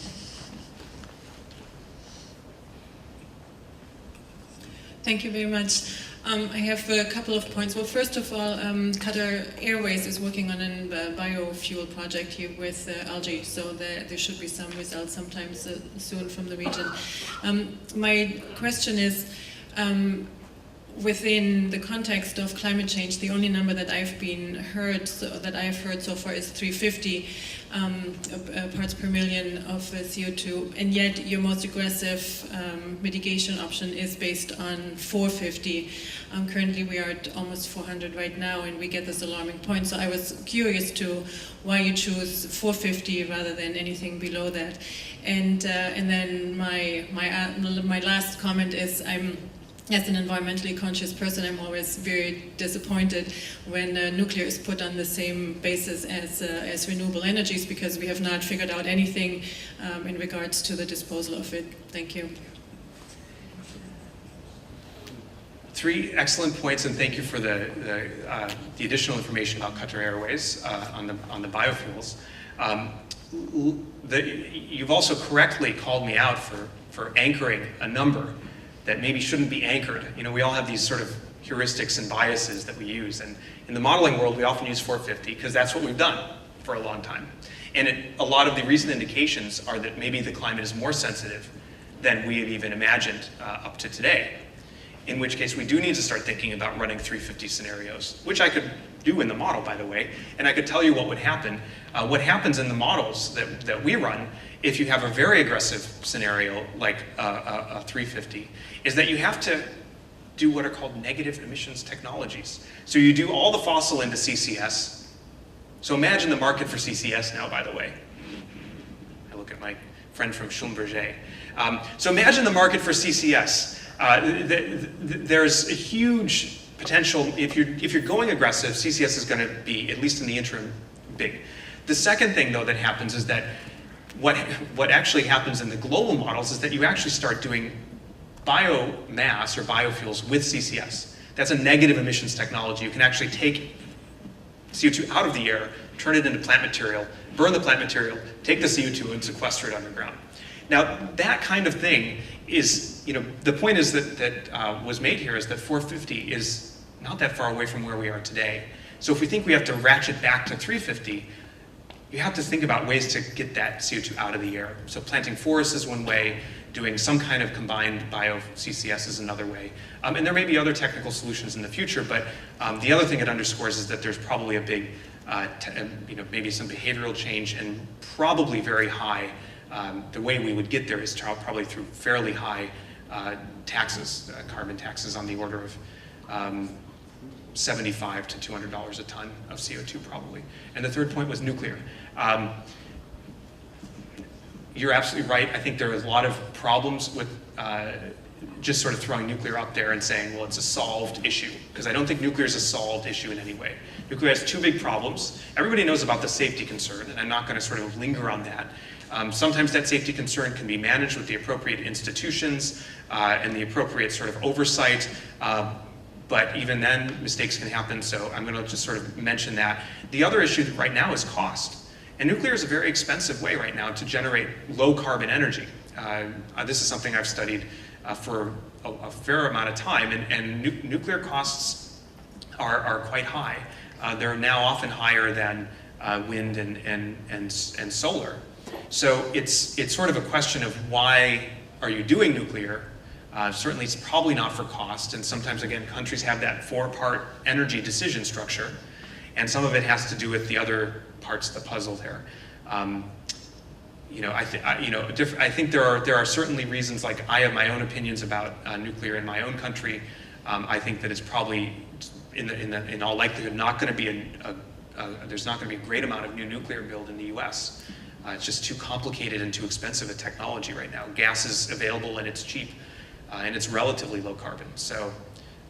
Thank you very much. I have a couple of points. Well, first of all, Qatar Airways is working on a biofuel project here with algae, so there should be some results sometime soon from the region. My question is, within the context of climate change, the only number that I've heard so far is 350 parts per million of CO2, and yet your most aggressive mitigation option is based on 450. Currently, we are at almost 400 right now, and we get this alarming point. So I was curious to why you choose 450 rather than anything below that. And then my last comment is as an environmentally conscious person, I'm always very disappointed when nuclear is put on the same basis as renewable energies, because we have not figured out anything in regards to the disposal of it. Thank you. Three excellent points, and thank you for the additional information about Qatar Airways on the biofuels. You've also correctly called me out for anchoring a number that maybe shouldn't be anchored. You know, we all have these sort of heuristics and biases that we use, and in the modeling world, we often use 450 because that's what we've done for a long time. And a lot of the recent indications are that maybe the climate is more sensitive than we had even imagined up to today. In which case, we do need to start thinking about running 350 scenarios, which I could do in the model, by the way, and I could tell you what would happen. What happens in the models that we run, if you have a very aggressive scenario like a 350, is that you have to do what are called negative emissions technologies. So you do all the fossil into CCS. So imagine the market for CCS now, by the way. I look at my friend from Schlumberger. So imagine the market for CCS. There's a huge potential. If you're going aggressive, CCS is going to be, at least in the interim, big. The second thing, though, that happens is that what actually happens in the global models is that you actually start doing biomass or biofuels with CCS. That's a negative emissions technology. You can actually take CO2 out of the air, turn it into plant material, burn the plant material, take the CO2 and sequester it underground. Now, that kind of thing is, you know, the point is that was made here is that 450 is not that far away from where we are today. So if we think we have to ratchet back to 350, you have to think about ways to get that CO2 out of the air. So planting forests is one way, doing some kind of combined bio-CCS is another way. And there may be other technical solutions in the future, but the other thing it underscores is that there's probably a big, maybe some behavioral change and probably very high. The way we would get there is probably through fairly high taxes, carbon taxes on the order of $75 to $200 a ton of CO2 probably. And the third point was nuclear. You're absolutely right. I think there are a lot of problems with just sort of throwing nuclear up there and saying, well, it's a solved issue. Because I don't think nuclear is a solved issue in any way. Nuclear has two big problems. Everybody knows about the safety concern, and I'm not going to sort of linger on that. Sometimes that safety concern can be managed with the appropriate institutions and the appropriate sort of oversight. But even then, mistakes can happen, so I'm going to just sort of mention that. The other issue right now is cost. And nuclear is a very expensive way right now to generate low carbon energy. This is something I've studied for a fair amount of time, and nuclear costs are quite high. They're now often higher than wind and solar. So it's sort of a question of why are you doing nuclear? Certainly it's probably not for cost, and sometimes, again, countries have that four-part energy decision structure, and some of it has to do with the other parts of the puzzle there. I think there are certainly reasons, like I have my own opinions about nuclear in my own country. I think that it's probably, in all likelihood, not going to be there's not going to be a great amount of new nuclear build in the U.S. It's just too complicated and too expensive a technology right now. Gas is available and it's cheap, and it's relatively low carbon. So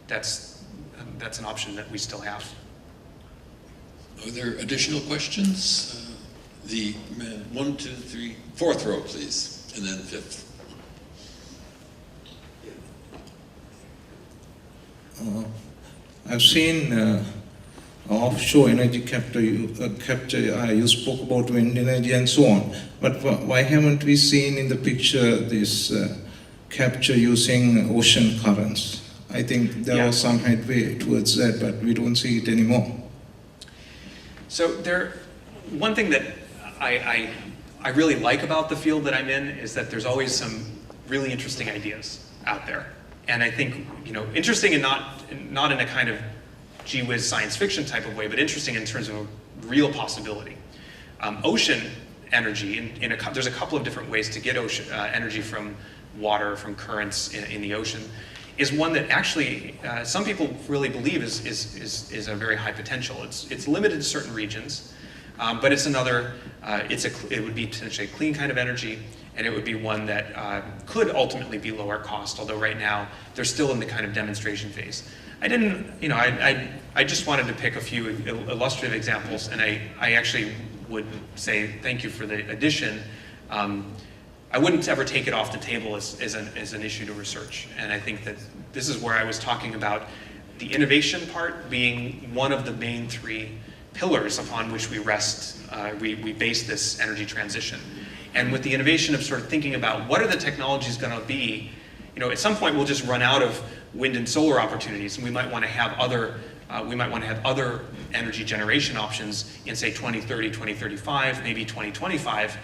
that's an option that we still have. Are there additional questions? The 1, 2, 3, 4th row, please, and then 5th. I've seen offshore energy capture. You spoke about wind energy and so on. But why haven't we seen in the picture this capture using ocean currents? I think there was some headway towards that, but we don't see it anymore. So one thing that I really like about the field that I'm in is that there's always some really interesting ideas out there. And I think, interesting and not in a kind of gee whiz science fiction type of way, but interesting in terms of a real possibility. Ocean energy, there's a couple of different ways to get ocean energy from water, from currents in the ocean, is one that actually some people really believe is a very high potential. It's limited to certain regions, but it's another. It would be potentially a clean kind of energy, and it would be one that could ultimately be lower cost. Although right now they're still in the kind of demonstration phase. I just wanted to pick a few illustrative examples, and I actually would say thank you for the addition. I wouldn't ever take it off the table as an issue to research. And I think that this is where I was talking about the innovation part being one of the main three pillars upon which we rest, we base this energy transition. And with the innovation of sort of thinking about what are the technologies going to be, at some point we'll just run out of wind and solar opportunities, and we might want to have other energy generation options in, say, 2030, 2035, maybe 2025,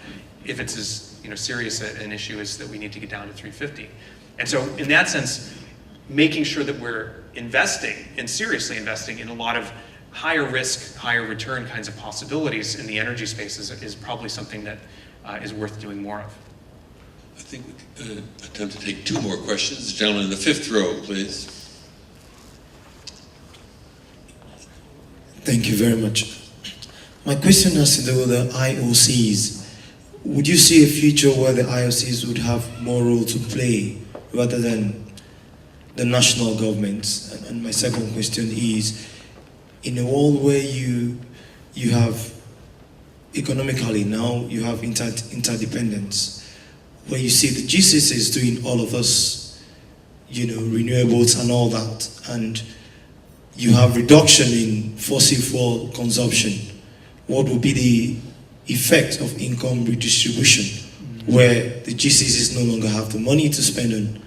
if it's as serious an issue as that we need to get down to 350. And so in that sense, making sure that we're seriously investing in a lot of higher risk, higher return kinds of possibilities in the energy space is probably something that is worth doing more of. I think we can attempt to take two more questions. The gentleman in the fifth row, please. Thank you very much. My question has to do with the IOCs. Would you see a future where the IOCs would have more role to play rather than the national governments? And my second question is, in a world where you have economically now you have interdependence, where you see the GCC is doing all of us, renewables and all that, and you have reduction in fossil fuel consumption, what would be the effect of income redistribution, where the GCCs no longer have the money to spend on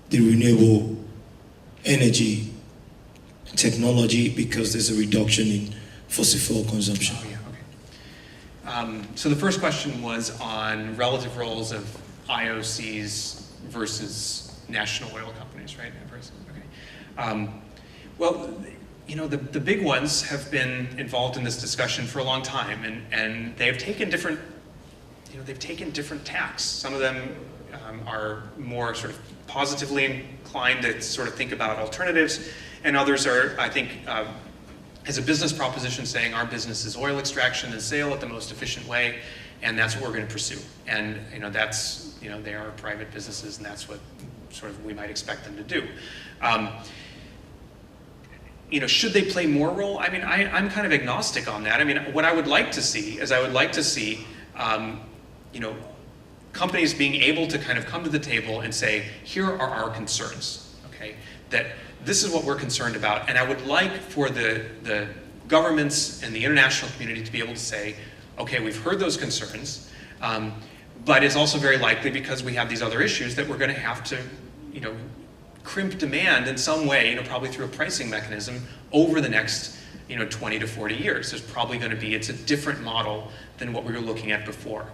the renewable energy technology because there's a reduction in fossil fuel consumption? Oh, yeah, okay. So the first question was on relative roles of IOCs versus national oil companies, right? Okay. Well, the big ones have been involved in this discussion for a long time, and they've taken different tacks. Some of them are more sort of positively inclined to sort of think about alternatives, and others are, I think, as a business proposition saying our business is oil extraction and sale at the most efficient way, and that's what we're going to pursue. And that's they are private businesses, and that's what sort of we might expect them to do. Should they play more role? I mean, I'm kind of agnostic on that. I mean, what I would like to see is companies being able to kind of come to the table and say, here are our concerns, okay? That this is what we're concerned about, and I would like for the governments and the international community to be able to say, okay, we've heard those concerns, but it's also very likely because we have these other issues that we're going to have to, crimp demand in some way, probably through a pricing mechanism over the next, 20 to 40 years. There's probably going to be, it's a different model than what we were looking at before.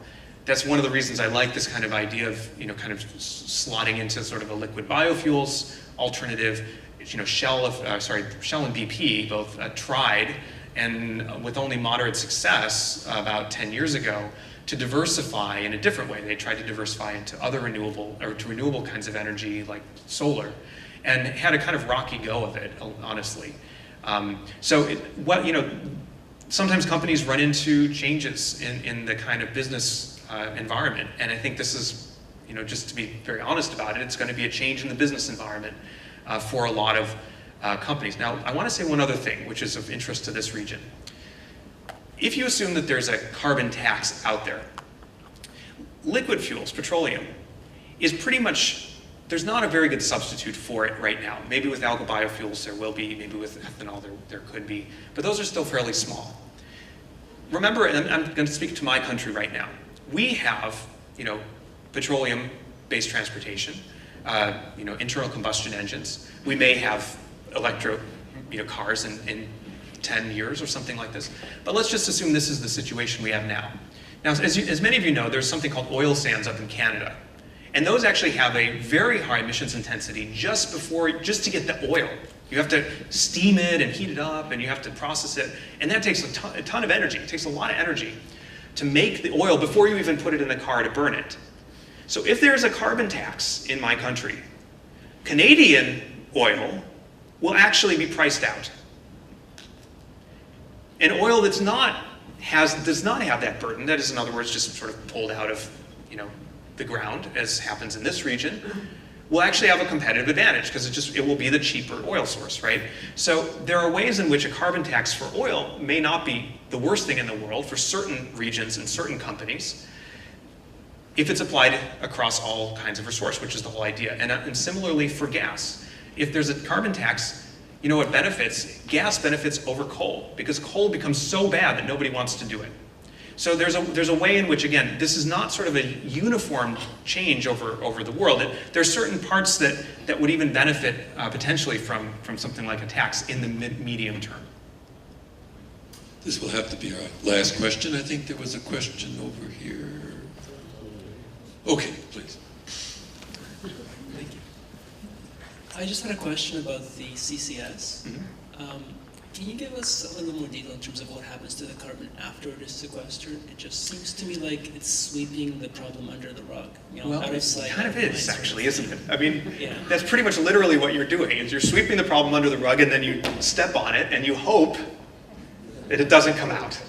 That's one of the reasons I like this kind of idea of, kind of slotting into sort of a liquid biofuels alternative. Shell and BP both tried, and with only moderate success about 10 years ago, to diversify in a different way. They tried to diversify into other renewable kinds of energy like solar, and had a kind of rocky go of it, honestly. Sometimes companies run into changes in the kind of business environment, and I think this is, just to be very honest about it, it's going to be a change in the business environment for a lot of companies. Now, I want to say one other thing, which is of interest to this region. If you assume that there's a carbon tax out there, liquid fuels, petroleum, is pretty much, there's not a very good substitute for it right now. Maybe with algal biofuels there will be, maybe with ethanol there could be, but those are still fairly small. Remember, and I'm going to speak to my country right now, we have, petroleum-based transportation, internal combustion engines. We may have electro, cars in 10 years or something like this. But let's just assume this is the situation we have now. Now, as many of you know, there's something called oil sands up in Canada. And those actually have a very high emissions intensity just to get the oil. You have to steam it and heat it up, and you have to process it. And that takes a ton of energy. It takes a lot of energy to make the oil before you even put it in the car to burn it. So if there's a carbon tax in my country, Canadian oil will actually be priced out. And oil does not have that burden, that is, in other words, just sort of pulled out of the ground, as happens in this region, will actually have a competitive advantage because it will be the cheaper oil source, right? So there are ways in which a carbon tax for oil may not be the worst thing in the world for certain regions and certain companies if it's applied across all kinds of resource, which is the whole idea. And similarly for gas, if there's a carbon tax, you know what benefits? Gas benefits over coal because coal becomes so bad that nobody wants to do it. So there's a way in which, again, this is not sort of a uniform change over the world. There's certain parts that would even benefit potentially from something like a tax in the medium term. This will have to be our last question. I think there was a question over here. Okay, please. Thank you. I just had a question about the CCS. Can you give us a little more detail in terms of what happens to the carbon after it is sequestered? It just seems to me like it's sweeping the problem under the rug. Well, out of sight, it kind of is, actually, isn't it? I mean, yeah. That's pretty much literally what you're doing, is you're sweeping the problem under the rug and then you step on it and you hope that it doesn't come out.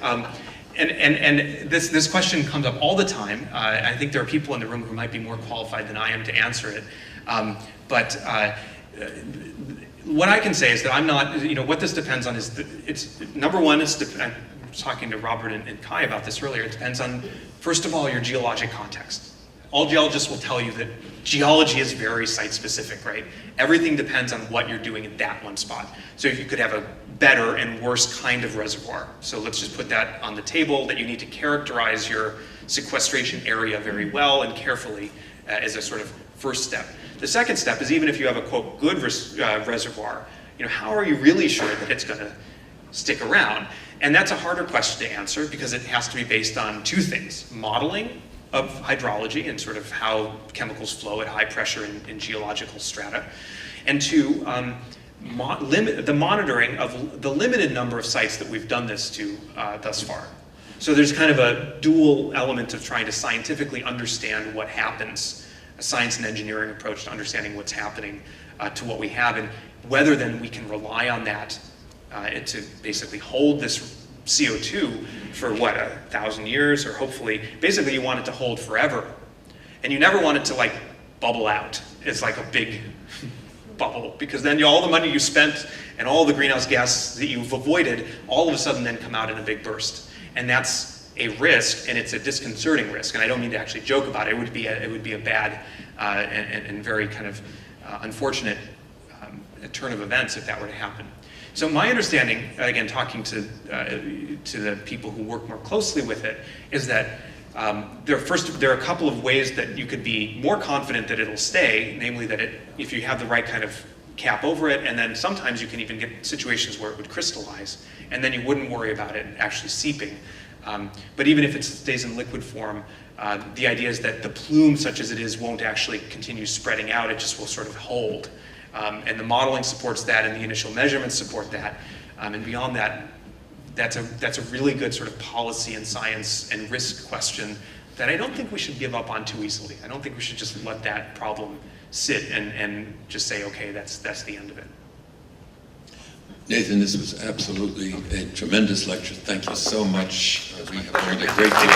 And this question comes up all the time. I think there are people in the room who might be more qualified than I am to answer it. But what I can say is that I'm not, what this depends on is, it's number one, I was talking to Robert and Kai about this earlier, it depends on, first of all, your geologic context. All geologists will tell you that geology is very site-specific, right? Everything depends on what you're doing at that one spot. So if you could have a better and worse kind of reservoir. So let's just put that on the table, that you need to characterize your sequestration area very well and carefully as a sort of first step. The second step is, even if you have a, quote, good reservoir, how are you really sure that it's going to stick around? And that's a harder question to answer because it has to be based on two things: modeling of hydrology and sort of how chemicals flow at high pressure in geological strata, and two, the monitoring of the limited number of sites that we've done this to thus far. So there's kind of a dual element of trying to scientifically understand what happens, a science and engineering approach to understanding what's happening to what we have, and whether then we can rely on that to basically hold this CO2 for 1,000 years, or hopefully, basically you want it to hold forever. And you never want it to like bubble out. It's like a big bubble, because then all the money you spent and all the greenhouse gas that you've avoided all of a sudden then come out in a big burst. And that's a risk, and it's a disconcerting risk. And I don't mean to actually joke about it. It would be a bad and very kind of unfortunate turn of events if that were to happen. So my understanding, again, talking to the people who work more closely with it, is that there are a couple of ways that you could be more confident that it'll stay, namely that if you have the right kind of cap over it, and then sometimes you can even get situations where it would crystallize, and then you wouldn't worry about it actually seeping. But even if it stays in liquid form, the idea is that the plume, such as it is, won't actually continue spreading out, it just will sort of hold. And the modeling supports that, and the initial measurements support that. And beyond that, that's a really good sort of policy and science and risk question that I don't think we should give up on too easily. I don't think we should just let that problem sit and just say, okay, that's the end of it. Nathan, this was absolutely a tremendous lecture. Thank you so much. We have learned a great deal.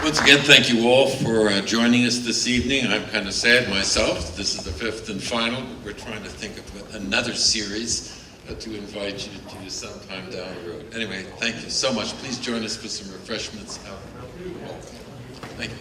Once again, thank you all for joining us this evening. I'm kind of sad myself. This is the fifth and final. We're trying to think of another series to invite you to do sometime down the road. Anyway, thank you so much. Please join us for some refreshments. Welcome. Thank you.